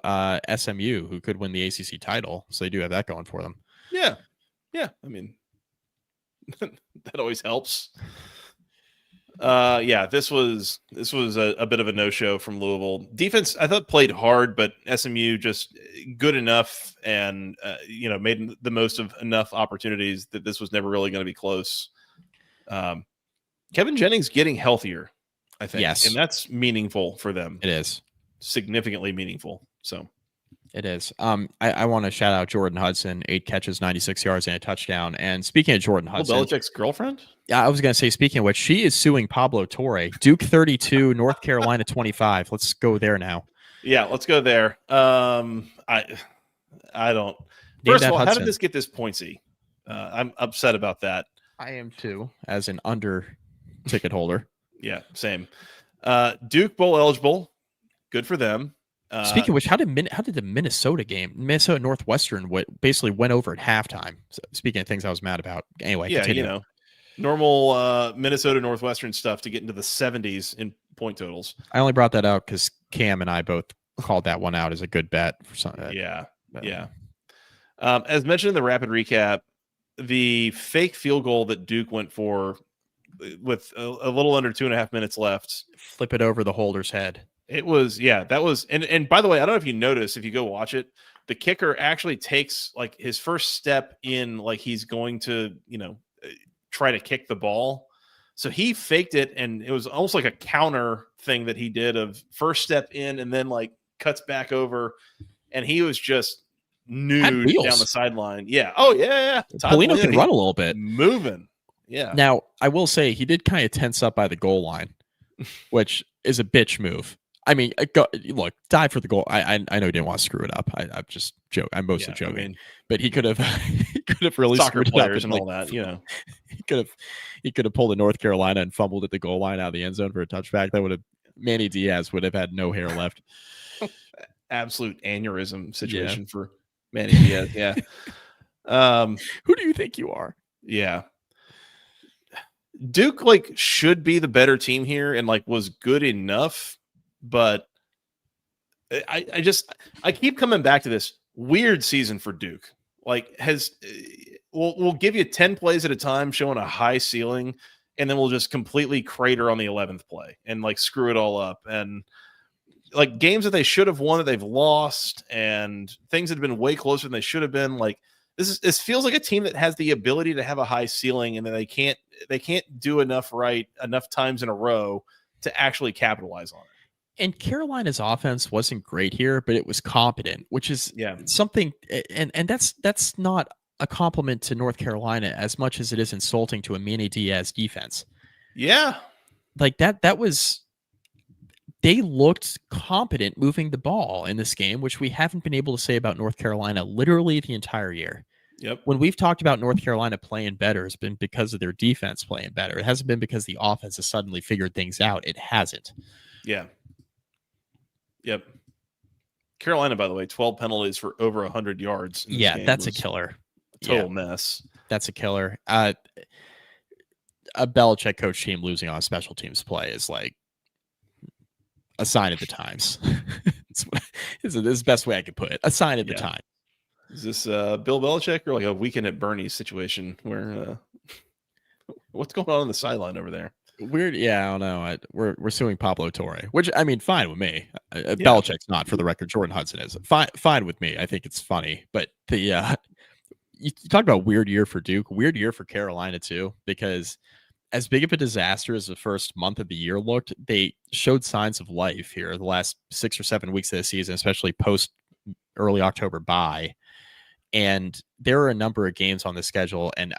SMU, who could win the ACC title. So they do have that going for them. Yeah. I mean, that always helps. This was a bit of a no-show from Louisville. Defense, I thought, played hard, but SMU just good enough and made the most of enough opportunities that this was never really going to be close. Kevin Jennings getting healthier, I think. Yes. And that's meaningful for them. It is. Significantly meaningful. So it is. I want to shout out Jordan Hudson, 8 catches, 96 yards, and a touchdown. And speaking of Jordan Hudson, Belichick's girlfriend? Yeah, I was going to say, speaking of which, she is suing Pablo Torre. Duke 32, North Carolina 25. Let's go there now. Yeah, let's go there. I don't. First of all, how did this get this pointsy? I'm upset about that. I am too, as an under ticket holder. Yeah, same. Duke bowl eligible. Good for them. Speaking of which, how did the Minnesota game, Minnesota Northwestern, basically went over at halftime? So, speaking of things I was mad about. Anyway, yeah, continue. Normal Minnesota Northwestern stuff to get into the 70s in point totals. I only brought that out because Cam and I both called that one out as a good bet for something. Yeah. As mentioned in the rapid recap, the fake field goal that Duke went for with a little under 2.5 minutes left. Flip it over the holder's head. It was, that was, and by the way, I don't know if you notice, if you go watch it, the kicker actually takes like his first step in, like he's going to, try to kick the ball. So he faked it, and it was almost like a counter thing that he did of first step in and then like cuts back over, and he was just nude down the sideline. Yeah. Oh yeah. Polino can run a little bit. Moving. Yeah. Now I will say he did kind of tense up by the goal line, which is a bitch move. I mean, look, dive for the goal. I know he didn't want to screw it up. I'm just joking. I'm mostly joking. I mean, but he could have really soccer screwed players it up and all that. He could have pulled a North Carolina and fumbled at the goal line out of the end zone for a touchback. That would have Manny Diaz would have had no hair left. Absolute aneurysm situation for Manny Diaz. Yeah. Who do you think you are? Yeah. Duke should be the better team here and was good enough. But I keep coming back to this weird season for Duke. We'll give you 10 plays at a time showing a high ceiling, and then we'll just completely crater on the 11th play and screw it all up. And games that they should have won that they've lost, and things that have been way closer than they should have been. This feels like a team that has the ability to have a high ceiling, and then they can't do enough times in a row to actually capitalize on it. And Carolina's offense wasn't great here, but it was competent, which is something. And that's not a compliment to North Carolina as much as it is insulting to a Manny Diaz defense. Yeah, that was. They looked competent moving the ball in this game, which we haven't been able to say about North Carolina literally the entire year. Yep. When we've talked about North Carolina playing better, it's been because of their defense playing better. It hasn't been because the offense has suddenly figured things out. It hasn't. Yeah. Yep. Carolina, by the way, 12 penalties for over 100 yards. Yeah, that's a killer. Total mess. That's a killer. A Belichick coach team losing on a special teams play is a sign of the times. This is the best way I could put it. A sign of the time. Is this Bill Belichick or a weekend at Bernie's situation where what's going on the sideline over there? Weird. Yeah, I don't know. We're suing Pablo Torre, which I mean, fine with me. Belichick's not, for the record. Jordan Hudson is fine with me. I think it's funny, but you talk about weird year for Duke, weird year for Carolina too, because as big of a disaster as the first month of the year looked, they showed signs of life here the last 6 or 7 weeks of the season, especially post early October bye. And there are a number of games on the schedule, and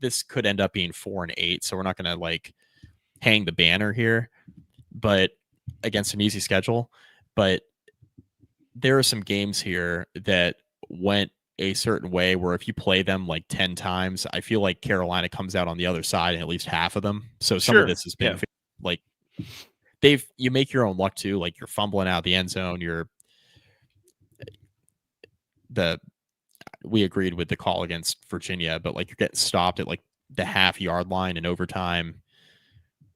this could end up being 4-8, so we're not going to hang the banner here, but against an easy schedule. But there are some games here that went a certain way where if you play them like 10 times, I feel like Carolina comes out on the other side in at least half of them. So some of this has been like you make your own luck too. Like you're fumbling out of the end zone. We agreed with the call against Virginia, but like you're getting stopped at like the 0.5-yard line in overtime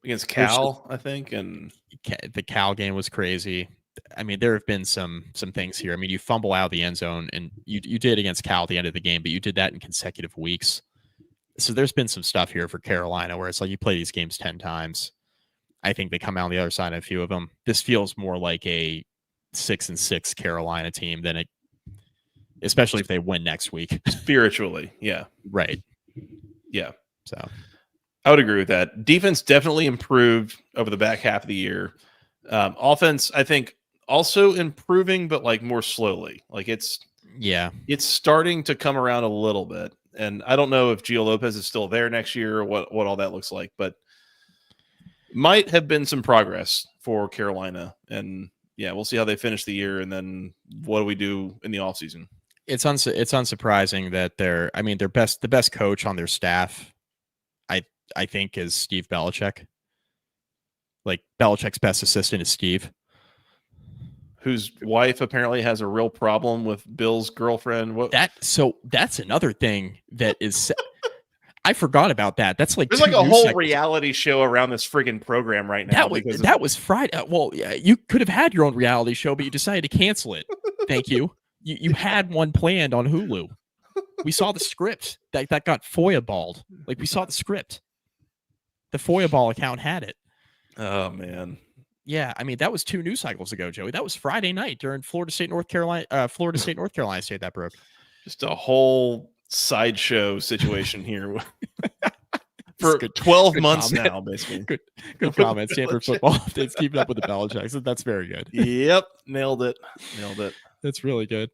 against Cal, I think. And the Cal game was crazy. I mean, there have been some things here. I mean, you fumble out of the end zone, and you did against Cal at the end of the game, but you did that in consecutive weeks. So there's been some stuff here for Carolina where it's like you play these games 10 times. I think they come out on the other side of a few of them. This feels more like a 6-6 Carolina team than especially if they win next week. Spiritually, yeah. Right. Yeah. So I would agree with that. Defense definitely improved over the back half of the year. Offense, I think, also improving, but like more slowly. Like it's starting to come around a little bit. And I don't know if Gio Lopez is still there next year or what all that looks like, but might have been some progress for Carolina. And yeah, we'll see how they finish the year. And then what do we do in the offseason? It's unsurprising that the best coach on their staff, I think, is Steve Belichick. Like Belichick's best assistant is Steve, whose wife apparently has a real problem with Bill's girlfriend. That's another thing that is. I forgot about that. That's like there's like a whole reality show around this friggin' program right now. That was Friday. Well, yeah, you could have had your own reality show, but you decided to cancel it. Thank you. You had one planned on Hulu. We saw the script that got FOIA-balled. Like we saw the script. The FOIA-ball account had it. Oh man. Yeah, I mean that was 2 news cycles ago, Joey. That was Friday night during Florida State North Carolina State that broke. Just a whole sideshow situation here for 12 months comment. Now, basically. Good comment. Stanford football updates keeping up with the Belichick. So that's very good. Yep, nailed it. That's really good.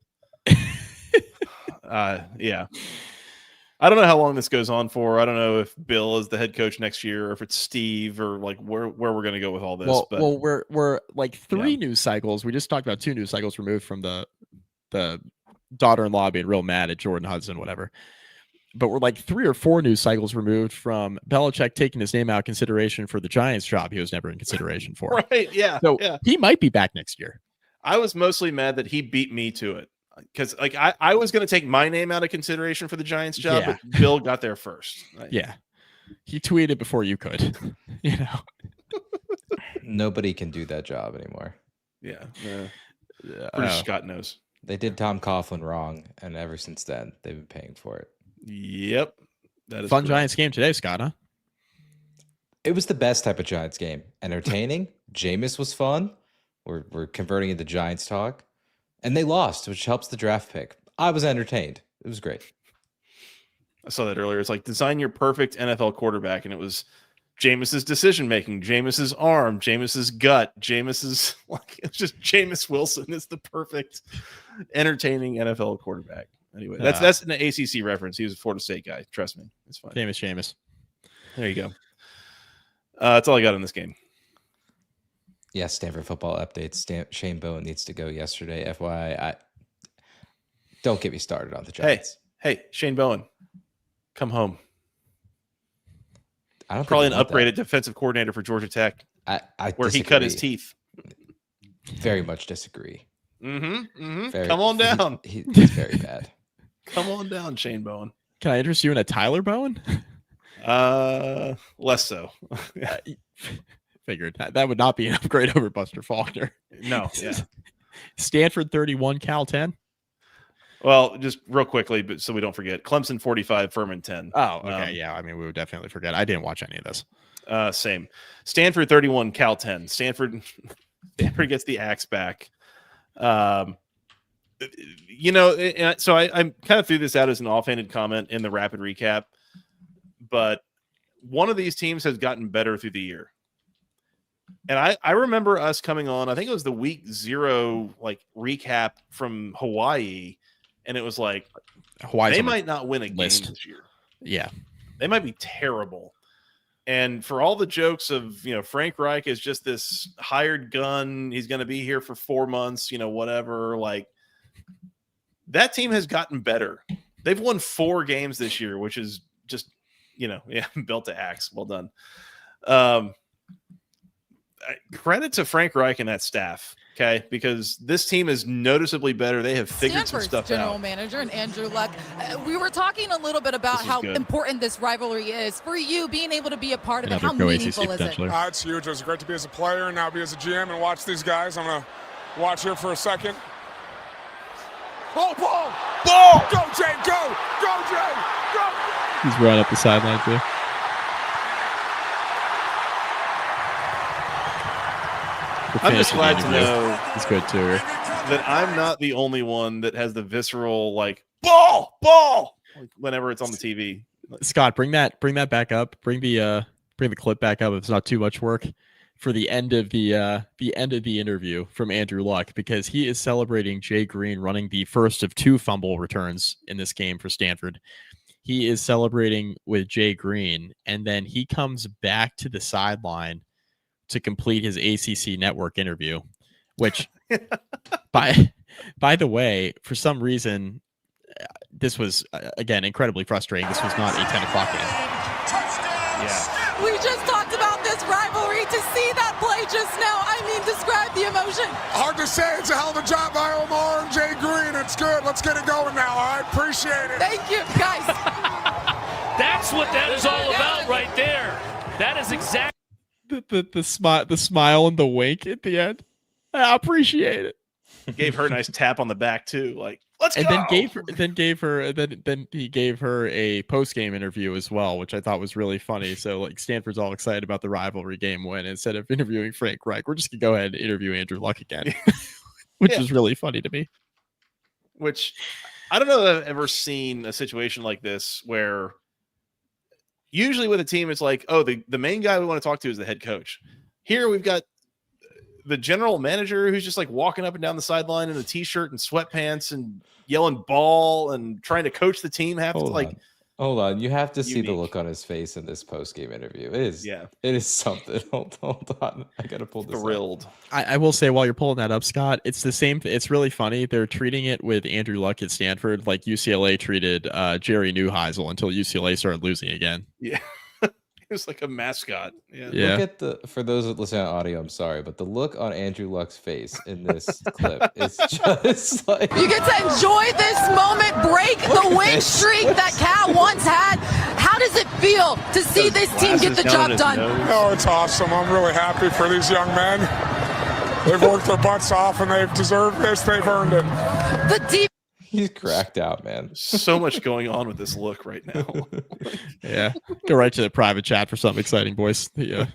Yeah. I don't know how long this goes on for. I don't know if Bill is the head coach next year or if it's Steve or like where we're going to go with all this. Well, we're like 3 news cycles. We just talked about 2 news cycles removed from the daughter-in-law being real mad at Jordan Hudson, whatever. But we're like 3 or 4 news cycles removed from Belichick taking his name out of consideration for the Giants job he was never in consideration for. Right, yeah. So he might be back next year. I was mostly mad that he beat me to it. Because like I was going to take my name out of consideration for the Giants job, but Bill got there first. Yeah, he tweeted before you could. Nobody can do that job anymore. Yeah, British Scott knows. They did Tom Coughlin wrong, and ever since then they've been paying for it. Yep, that is fun correct. Giants game today, Scott. Huh? It was the best type of Giants game. Entertaining. Jameis was fun. We're converting into Giants talk. And they lost, which helps the draft pick. I was entertained. It was great. I saw that earlier. It's like design your perfect NFL quarterback, and it was Jameis's decision making, Jameis's arm, Jameis's gut, Jameis's like it's just Jameis Wilson is the perfect entertaining NFL quarterback. Anyway, that's an ACC reference. He was a Florida State guy. Trust me, it's fine. Famous Jameis. There you go. That's all I got in this game. Yes, Stanford football updates. Shane Bowen needs to go yesterday. FYI, don't get me started on the Giants. Hey, Shane Bowen, come home. I don't probably an upgraded defensive coordinator for Georgia Tech, where he cut his teeth. Very much disagree. Come on down. He's very bad. Come on down, Shane Bowen. Can I interest you in a Tyler Bowen? Less so. Figured that would not be an upgrade over Buster Faulkner. No, yeah. Stanford 31, Cal 10. Well, just real quickly, but so we don't forget, Clemson 45, Furman 10. Oh, okay, yeah. I mean, we would definitely forget. I didn't watch any of this. Same. Stanford 31, Cal 10. Stanford gets the axe back. So I kind of threw this out as an offhanded comment in the rapid recap, but one of these teams has gotten better through the year. And I remember us coming on, I think it was the week 0 like recap from Hawaii, and it was like they might not win a game this year. Yeah. They might be terrible. And for all the jokes of, Frank Reich is just this hired gun, he's going to be here for 4 months, whatever, like that team has gotten better. They've won 4 games this year, which is just, belt to axe. Well done. Credit to Frank Reich and that staff, okay? Because this team is noticeably better. They have figured some stuff general out. Manager and Andrew Luck. We were talking a little bit about how important this rivalry is for you, being able to be a part of it. How meaningful is it? It's huge. It was great to be as a player and now be as a GM and watch these guys. I'm gonna watch here for a second. Oh, ball! Go, Jay! Go! Go, Jay! Go! He's right up the sideline too. I'm just glad to know it's good too. That I'm not the only one that has the visceral ball whenever it's on the TV. Scott, bring that back up. Bring the clip back up if it's not too much work for the end of the interview from Andrew Luck, because he is celebrating Jay Green running the first of 2 fumble returns in this game for Stanford. He is celebrating with Jay Green, and then he comes back to the sideline to complete his ACC network interview, which by the way, for some reason, this was again incredibly frustrating. This was not a 10 o'clock game. Yeah. We just talked about this rivalry. To see that play just now, I mean, describe the emotion. Hard to say. It's a hell of a job by Omar and Jay Green. It's good. Let's get it going now. All right, appreciate it. Thank you, guys. That's what that is all about right there. That is exactly the smile and the wink at the end. I appreciate it. Gave her a nice tap on the back too, like let's go. Then he gave her a post game interview as well, which I thought was really funny. So like Stanford's all excited about the rivalry game win. Instead of interviewing Frank Reich, we're just gonna go ahead and interview Andrew Luck again, which was really funny to me. Which I don't know that I've ever seen a situation like this where usually with a team it's like, oh, the main guy we want to talk to is the head coach. Here we've got the general manager who's just like walking up and down the sideline in a t-shirt and sweatpants and yelling ball and trying to coach the team. Hold on. You have to see the look on his face in this post-game interview. It is something. Hold on. I got to pull this thrilled. I will say, while you're pulling that up, Scott, it's the same. It's really funny. They're treating it with Andrew Luck at Stanford like UCLA treated Jerry Neuheisel until UCLA started losing again. Yeah. It was like a mascot. Yeah. Look at for those listening on audio, I'm sorry, but the look on Andrew Luck's face in this clip is just like you get to enjoy this moment, break the win streak that Cal once had. How does it feel to see this team get the job done? Oh, it's awesome. I'm really happy for these young men. They've worked their butts off and they've deserved this. They've earned it. The deep. He's cracked out, man. So much going on with this look right now. Yeah. Go right to the private chat for something exciting, boys. Figured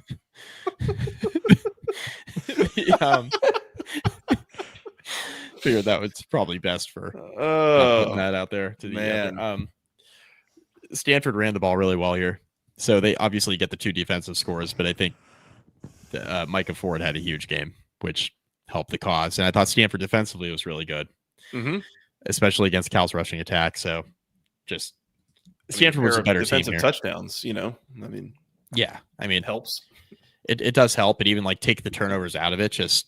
that was probably best for putting that out there to the man. Stanford ran the ball really well here. So they obviously get the 2 defensive scores, but I think Micah Ford had a huge game, which helped the cause. And I thought Stanford defensively was really good. Mm-hmm. Especially against Cal's rushing attack. So just Stanford was a better team here. Touchdowns, yeah, it helps. It does help, but even like take the turnovers out of it, just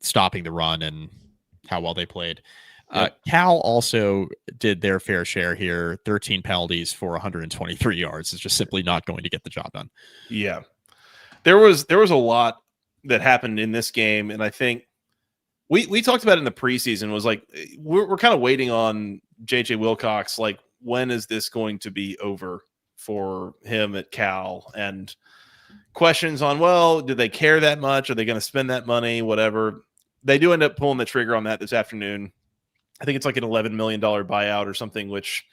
stopping the run and how well they played. Cal also did their fair share here. 13 penalties for 123 yards. It's just simply not going to get the job done. Yeah. There was a lot that happened in this game, and I think we talked about it in the preseason. Was like we're kind of waiting on JJ Wilcox. Like, when is this going to be over for him at Cal? And questions on, well, do they care that much? Are they going to spend that money? Whatever. They do end up pulling the trigger on that this afternoon. I think it's like an $11 million buyout or something, which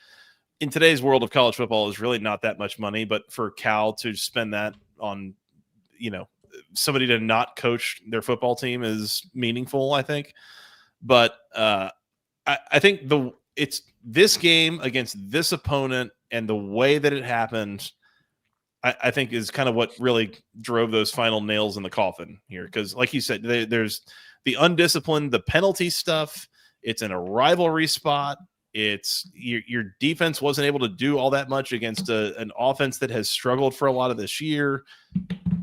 in today's world of college football is really not that much money. But for Cal to spend that on, somebody to not coach their football team is meaningful, I think. But I think it's this game against this opponent and the way that it happened, I think is kind of what really drove those final nails in the coffin here. Because like you said, there's the undisciplined, the penalty stuff. It's in a rivalry spot. It's your defense wasn't able to do all that much against an offense that has struggled for a lot of this year.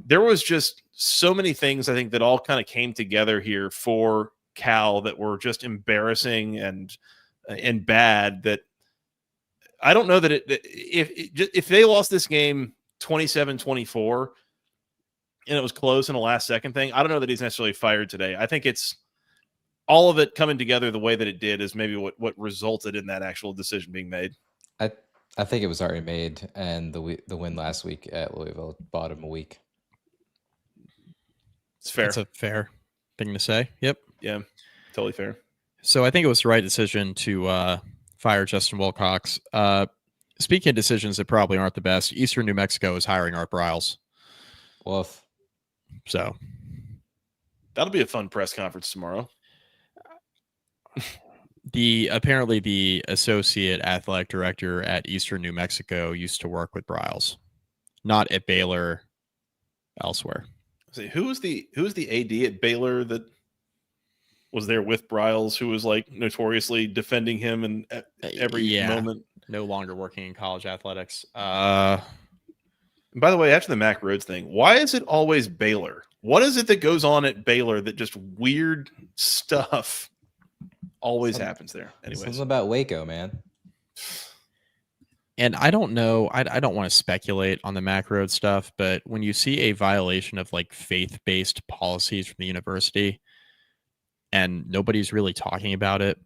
There was just so many things, I think, that all kind of came together here for Cal that were just embarrassing and and bad that I don't know that if they lost this game 27-24 and it was close in the last second thing, I don't know that he's necessarily fired today. I think it's all of it coming together the way that it did is maybe what resulted in that actual decision being made. I think it was already made, and the win last week at Louisville bought him a week. It's fair. That's a fair thing to say. Yep. Yeah, totally fair. So I think it was the right decision to fire Justin Wilcox. Speaking of decisions that probably aren't the best, Eastern New Mexico is hiring Art Briles. Woof. So that'll be a fun press conference tomorrow. Apparently the associate athletic director at Eastern New Mexico used to work with Briles, not at Baylor, elsewhere. Who was the AD at Baylor that was there with Briles, who was like notoriously defending him in every moment? No longer working in college athletics. And by the way, after the Mac Rhodes thing, why is it always Baylor? What is it that goes on at Baylor that just weird stuff always happens there? Anyways, something about Waco, man. And I don't know. I don't want to speculate on the Mac Rhodes stuff, but when you see a violation of like faith-based policies from the university, and nobody's really talking about it,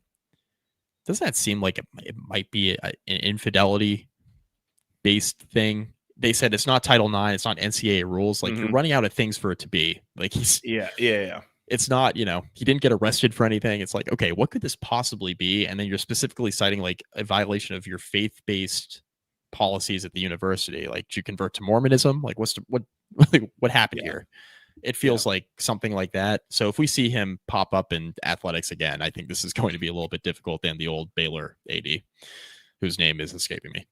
doesn't that seem like it might be an infidelity-based thing? They said it's not Title IX, it's not NCAA rules. Like you're running out of things for it to be. Like yeah. It's not, he didn't get arrested for anything. It's like, okay, what could this possibly be? And then you're specifically citing like a violation of your faith-based policies at the university. Like, did you convert to Mormonism? Like, what happened here? It feels like something like that. So if we see him pop up in athletics again, I think this is going to be a little bit difficult than the old Baylor AD, whose name is escaping me.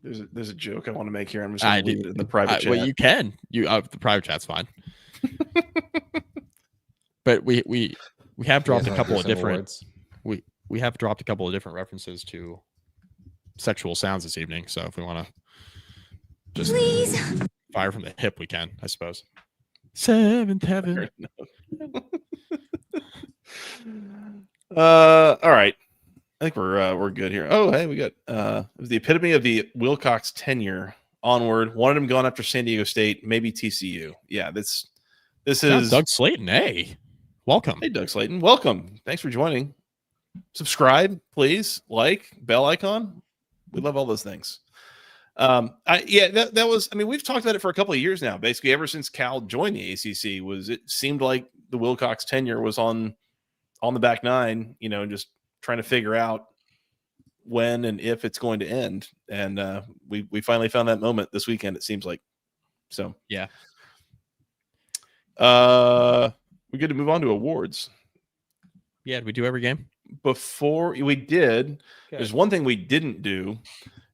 There's a joke I want to make here. I'm just going to leave it in the private chat. Well, you can. The private chat's fine. But we have dropped a couple of different we have dropped a couple of different references to sexual sounds this evening. So if we want to just fire from the hip, we can, I suppose. Seventh heaven. All right. I think we're good here. Oh, hey, we got it was the epitome of the Wilcox tenure. Onward. Wanted him gone after San Diego State, maybe TCU. Yeah, this is Doug Slayton. Hey, welcome. Hey, Doug Slayton. Welcome. Thanks for joining. Subscribe, please. Like, bell icon. We love all those things. That was. I mean, we've talked about it for a couple of years now. Basically, ever since Cal joined the ACC, it seemed like the Wilcox tenure was on the back nine. Just trying to figure out when and if it's going to end. And we finally found that moment this weekend, it seems like. So yeah. We're good to move on to awards. Yeah, did we do every game? Before we did, There's one thing we didn't do, and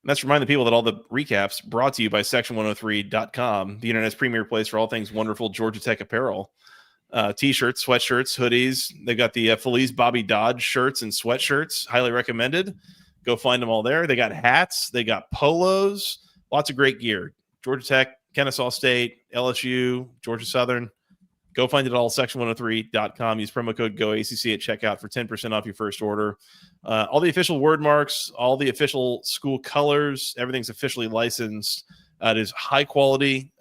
that's remind the people that all the recaps brought to you by section103.com, the internet's premier place for all things wonderful Georgia Tech apparel. T-shirts, sweatshirts, hoodies. They've got the Felice Bobby Dodge shirts and sweatshirts. Highly recommended. Go find them all there. They got hats. They got polos. Lots of great gear. Georgia Tech, Kennesaw State, LSU, Georgia Southern. Go find it all, section103.com. Use promo code GOACC at checkout for 10% off your first order. All the official word marks, all the official school colors, everything's officially licensed. It is high quality.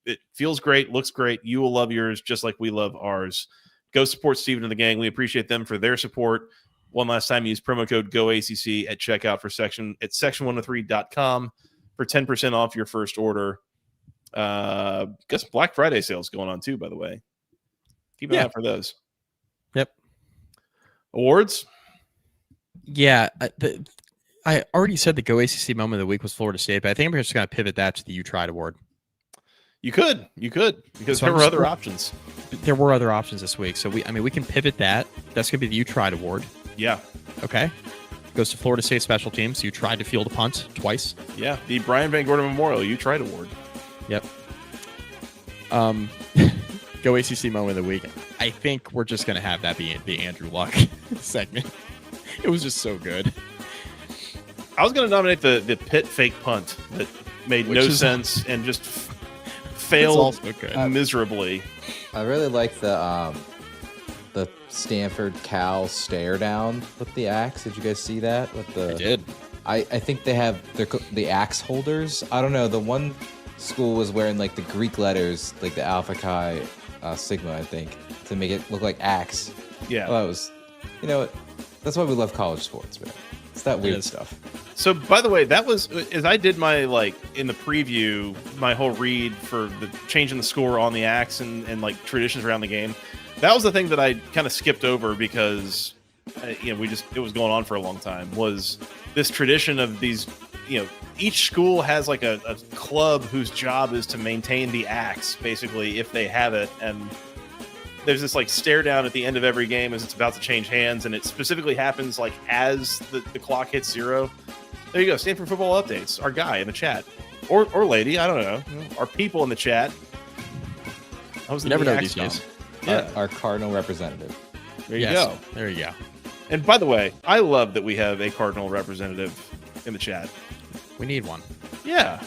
It feels great, looks great. You will love yours just like we love ours. Go support Steven and the gang. We appreciate them for their support. One last time, use promo code GOACC at checkout for section103.com for 10% off your first order. Guess Black Friday sales going on too, by the way. Keep an eye out for those. Yep. Awards? Yeah. I already said the Go ACC moment of the week was Florida State, but I think I'm just going to pivot that to the You Tried Award. You could, because there were other options. There were other options this week, so we can pivot that. That's going to be the You Tried Award. Yeah. Okay. Goes to Florida State special teams. You tried to field a punt twice. Yeah. The Brian Van Gordon Memorial You Tried Award. Yep. Go ACC moment of the week. I think we're just going to have that be the Andrew Luck segment. It was just so good. I was going to nominate the Pitt fake punt that made no sense and just failed miserably. I really like the the Stanford Cal stare down with the axe. Did you guys see that? With the I did. I think they have the axe holders. I don't know. The one school was wearing like the Greek letters, like the Alpha Chi Sigma, I think, to make it look like axe. Yeah. Well, that was, you know, that's why we love college sports, man. It's that weird stuff. So, by the way, that was as I did my in the preview, my whole read for the changing the score on the axe and like traditions around the game. That was the thing that I kind of skipped over because it was going on for a long time. Was this tradition of these, each school has like a club whose job is to maintain the axe, basically, if they have it, and there's this like stare down at the end of every game as it's about to change hands, and it specifically happens like as the clock hits 0. There you go. Stanford football updates. Our guy in the chat, or lady, I don't know. Our people in the chat. I was You never know these days. Yeah, Our Cardinal representative. there you go. There you go. And by the way, I love that we have a Cardinal representative in the chat. We need one. Yeah,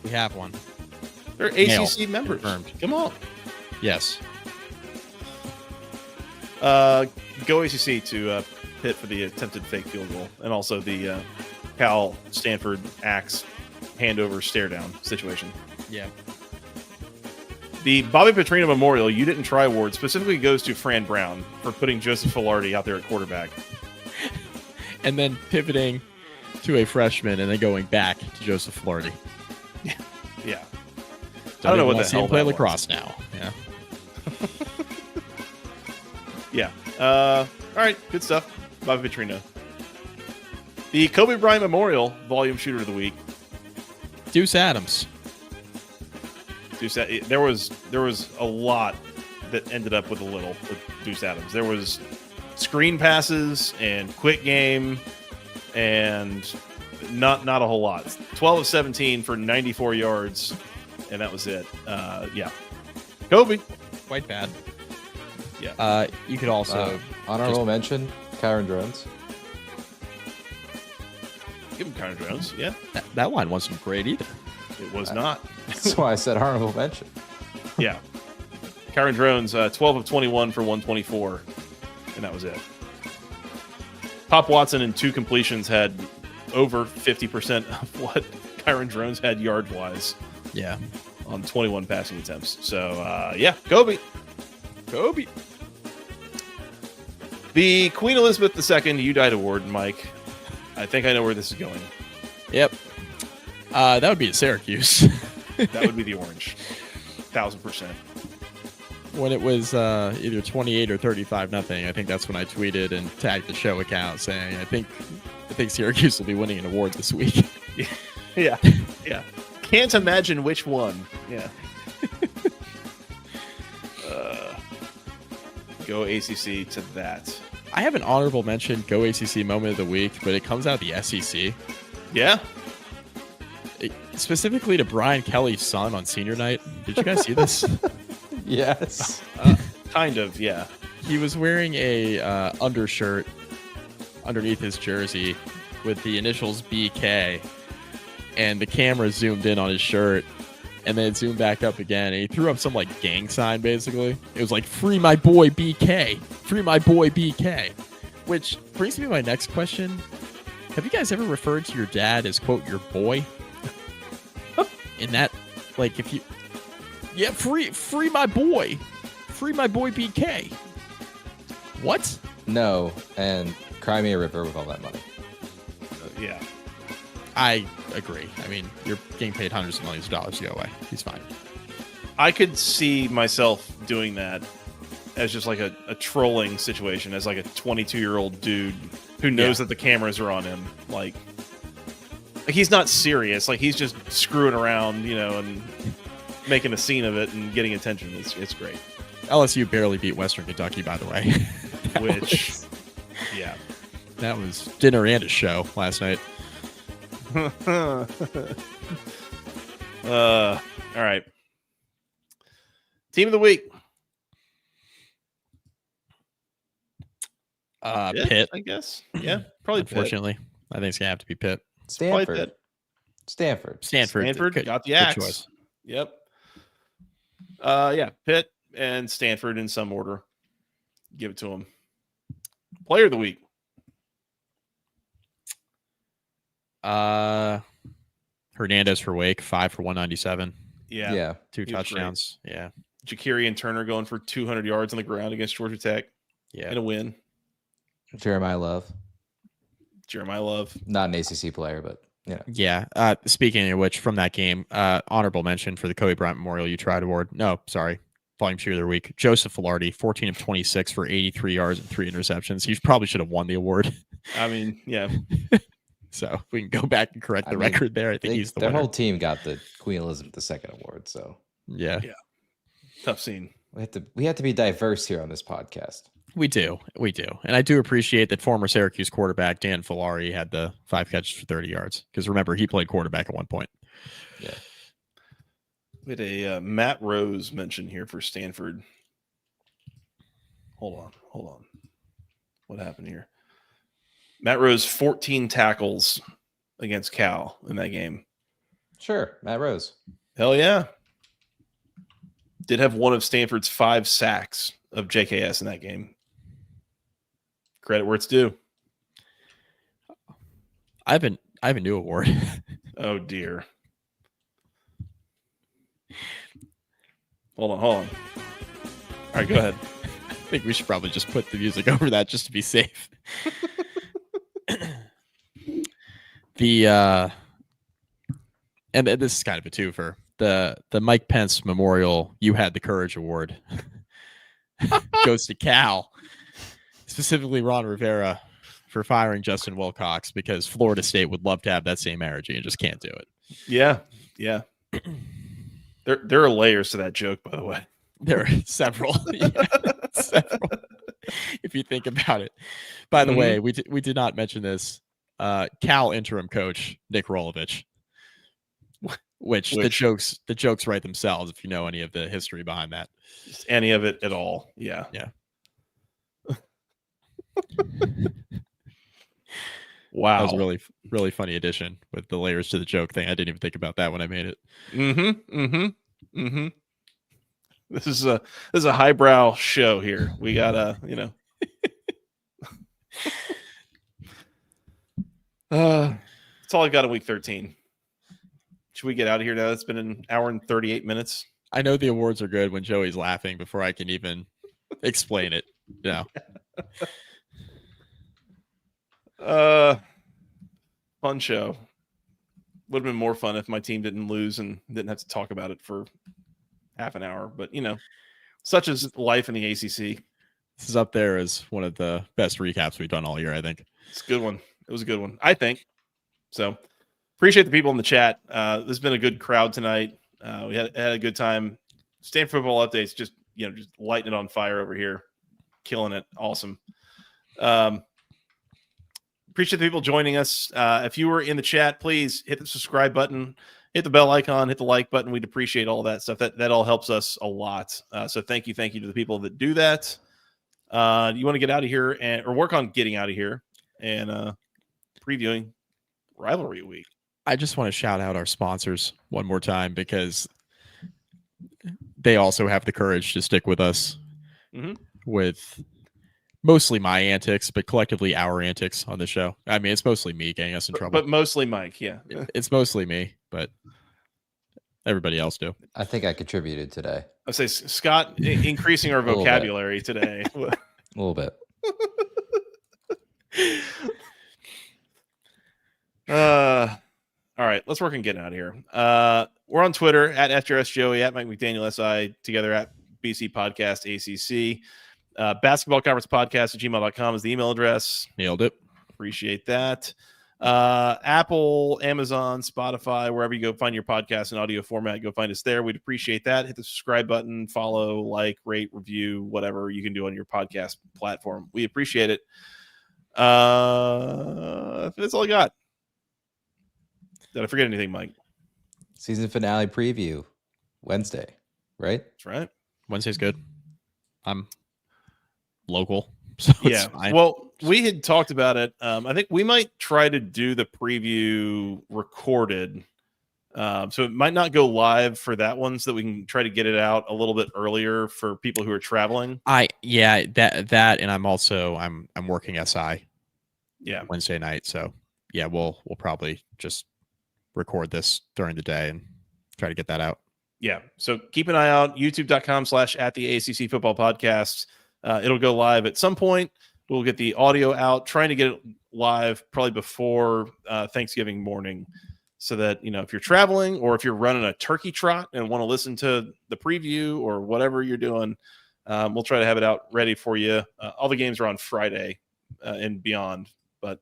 We have one. they're Male. ACC members. Confirmed. Come on. Yes. Go ACC to Pitt for the attempted fake field goal, and also the Cal Stanford axe handover stare down situation. Yeah. The Bobby Petrino Memorial You Didn't Try award specifically goes to Fran Brown for putting Joseph Filardi out there at quarterback. And then pivoting to a freshman and then going back to Joseph Filardi. Yeah. So I don't know they what want the to see hell him play that was. lacrosse now. Yeah. Yeah. All right. Good stuff. Bobby Petrino. The Kobe Bryant Memorial Volume Shooter of the Week. Deuce Adams. There was a lot that ended up with a little with Deuce Adams. There was screen passes and quick game and not a whole lot. 12 of 17 for 94 yards, and that was it. Yeah. Kobe. Quite bad. Yeah. You could also Honorable mention, Kyron Drones. Give him Connor Jones. Yeah. that line wasn't great either. It was not. That's why I said honorable mention. Yeah. Kyron Drones, 12 of 21 for 124, and that was it. Pop Watson in 2 completions had over 50% of what Kyron Drones had yard-wise Yeah. on 21 passing attempts. So, yeah, Kobe. Kobe. The Queen Elizabeth II You Died Award, Mike. I think I know where this is going. Yep. That would be at Syracuse. That would be the orange. 1,000%. When it was either 28 or 35-0, I think that's when I tweeted and tagged the show account saying, I think Syracuse will be winning an award this week. Yeah. Yeah. Can't imagine which one. Yeah. Go ACC to that. I have an honorable mention, Go ACC moment of the week, but it comes out of the SEC. Yeah. Specifically to Brian Kelly's son on senior night. Did you guys see this? Yes. Kind of, yeah. He was wearing a undershirt underneath his jersey with the initials BK, and the camera zoomed in on his shirt, and then it zoomed back up again, and he threw up some like gang sign. Basically, it was like "Free my boy BK, free my boy BK," which brings me to my next question: have you guys ever referred to your dad as quote your boy? In that, like, if you, yeah, free my boy BK. What? No, and cry me a river with all that money. Yeah. I agree. I mean, you're getting paid hundreds of millions of dollars to go away. He's fine. I could see myself doing that as just like a trolling situation, as like a 22-year-old dude who knows that the cameras are on him. Like he's not serious. Like he's just screwing around, and making a scene of it and getting attention. It's great. LSU barely beat Western Kentucky, by the way. Yeah. That was dinner and a show last night. All right. Team of the week. Pitt, I guess. Yeah, probably Pitt. unfortunately. I think it's going to have to be Pitt. Stanford. Stanford. Got the axe. Choice. Yep. Yeah, Pitt and Stanford in some order. Give it to him. Player of the week. Hernandez for Wake, 5 for 197. Yeah. 2 touchdowns. Yeah. Jakiri and Turner going for 200 yards on the ground against Georgia Tech. Yeah. In a win. Jeremiah Love. Not an ACC player, but Yeah. Speaking of which, from that game, honorable mention for the Kobe Bryant Memorial U-Tried Award. No, sorry. Volume 2 of their week. Joseph Filardi, 14 of 26 for 83 yards and 3 interceptions. He probably should have won the award. I mean, yeah. So we can go back and correct the record there. I think he's the their winner. whole team got the Queen Elizabeth II award. So yeah. Tough scene. We have to be diverse here on this podcast. We do. And I do appreciate that former Syracuse quarterback Dan Filari had the 5 catches for 30 yards. Because remember, he played quarterback at one point. Yeah. We had a Matt Rose mention here for Stanford. Hold on. What happened here? Matt Rose, 14 tackles against Cal in that game. Sure, Matt Rose. Hell yeah. Did have one of Stanford's 5 sacks of JKS in that game. Credit where it's due. I have a new award. Oh dear. Hold on. All right, go ahead. I think we should probably just put the music over that just to be safe. And this is kind of a twofer. The Mike Pence Memorial You Had the Courage Award goes to Cal, specifically Ron Rivera, for firing Justin Wilcox, because Florida State would love to have that same energy and just can't do it. Yeah. There are layers to that joke, by the way. There are several. Several. If you think about it. By the way, we did not mention this. Cal interim coach Nick Rolovich, which the jokes write themselves if you know any of the history behind that. Just any of it at all. Yeah. Wow. That was a really, really funny addition with the layers to the joke thing. I didn't even think about that when I made it. This is a highbrow show here. We gotta, that's all I've got in week 13. Should we get out of here now? It's been an hour and 38 minutes. I know the awards are good when Joey's laughing before I can even explain it. Yeah. Fun show. Would have been more fun if my team didn't lose and didn't have to talk about it for half an hour. But such is life in the ACC. This is up there as one of the best recaps we've done all year, I think. It's a good one. It was a good one, I think. So appreciate the people in the chat. This has been a good crowd tonight. We had a good time. Stanford football updates, just lighting it on fire over here, killing it. Awesome. Appreciate the people joining us. If you were in the chat, please hit the subscribe button, hit the bell icon, hit the like button. We'd appreciate all that stuff. That all helps us a lot. So thank you to the people that do that. You want to get out of here or work on getting out of here and previewing rivalry week. I just want to shout out our sponsors one more time because they also have the courage to stick with us with mostly my antics, but collectively our antics on the show. I mean, it's mostly me getting us in trouble. But mostly Mike, yeah. It's mostly me, but everybody else do. I think I contributed today. I say Scott increasing our vocabulary today. A little bit. All right, let's work on getting out of here. We're on Twitter at FJRSJoey, at Mike McDaniel SI, together at BC Podcast ACC. Basketball Conference Podcast at gmail.com is the email address. Nailed it. Appreciate that. Apple, Amazon, Spotify, wherever you go find your podcast in audio format, go find us there. We'd appreciate that. Hit the subscribe button, follow, like, rate, review, whatever you can do on your podcast platform. We appreciate it. That's all I got. Did I forget anything, Mike? Season finale preview Wednesday, right? That's right. Wednesday's good. I'm local, so it's fine. Well, we had talked about it. I think we might try to do the preview recorded So it might not go live for that one, so that we can try to get it out a little bit earlier for people who are traveling. That and I'm working SI Wednesday night, so yeah, we'll probably just record this during the day and try to get that out. Yeah, so keep an eye out, youtube.com/@the-ACC football podcast. It'll go live at some point. We'll get the audio out, trying to get it live probably before Thanksgiving morning, so that, if you're traveling or if you're running a turkey trot and want to listen to the preview or whatever you're doing, we'll try to have it out ready for you. All the games are on Friday and beyond, but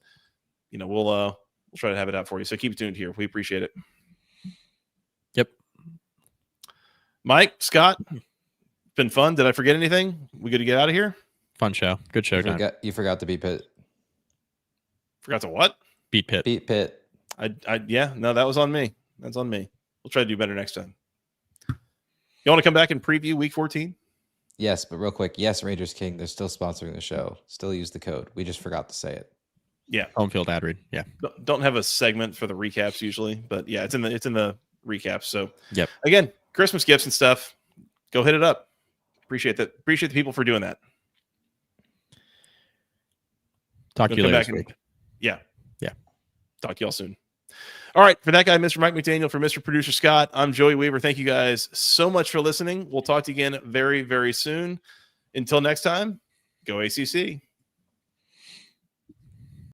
we'll try to have it out for you. So keep it tuned here. We appreciate it. Yep. Mike, Scott, been fun. Did I forget anything? We good to get out of here? Fun show. Good show. You forgot to beat Pitt. Forgot to what? Beat Pitt. Beat Pitt. No, that was on me. That's on me. We'll try to do better next time. You want to come back and preview week 14? Yes, but real quick. Yes, Rangers King. They're still sponsoring the show. Still use the code. We just forgot to say it. Yeah. Home field ad read. Yeah. Don't have a segment for the recaps usually, but yeah, it's in the recaps. So yep. Again, Christmas gifts and stuff. Go hit it up. Appreciate that. Appreciate the people for doing that. Talk to you later this week. Yeah. Yeah. Talk to y'all soon. All right. For that guy, Mr. Mike McDaniel, for Mr. Producer Scott, I'm Joey Weaver. Thank you guys so much for listening. We'll talk to you again very, very soon. Until next time, go ACC.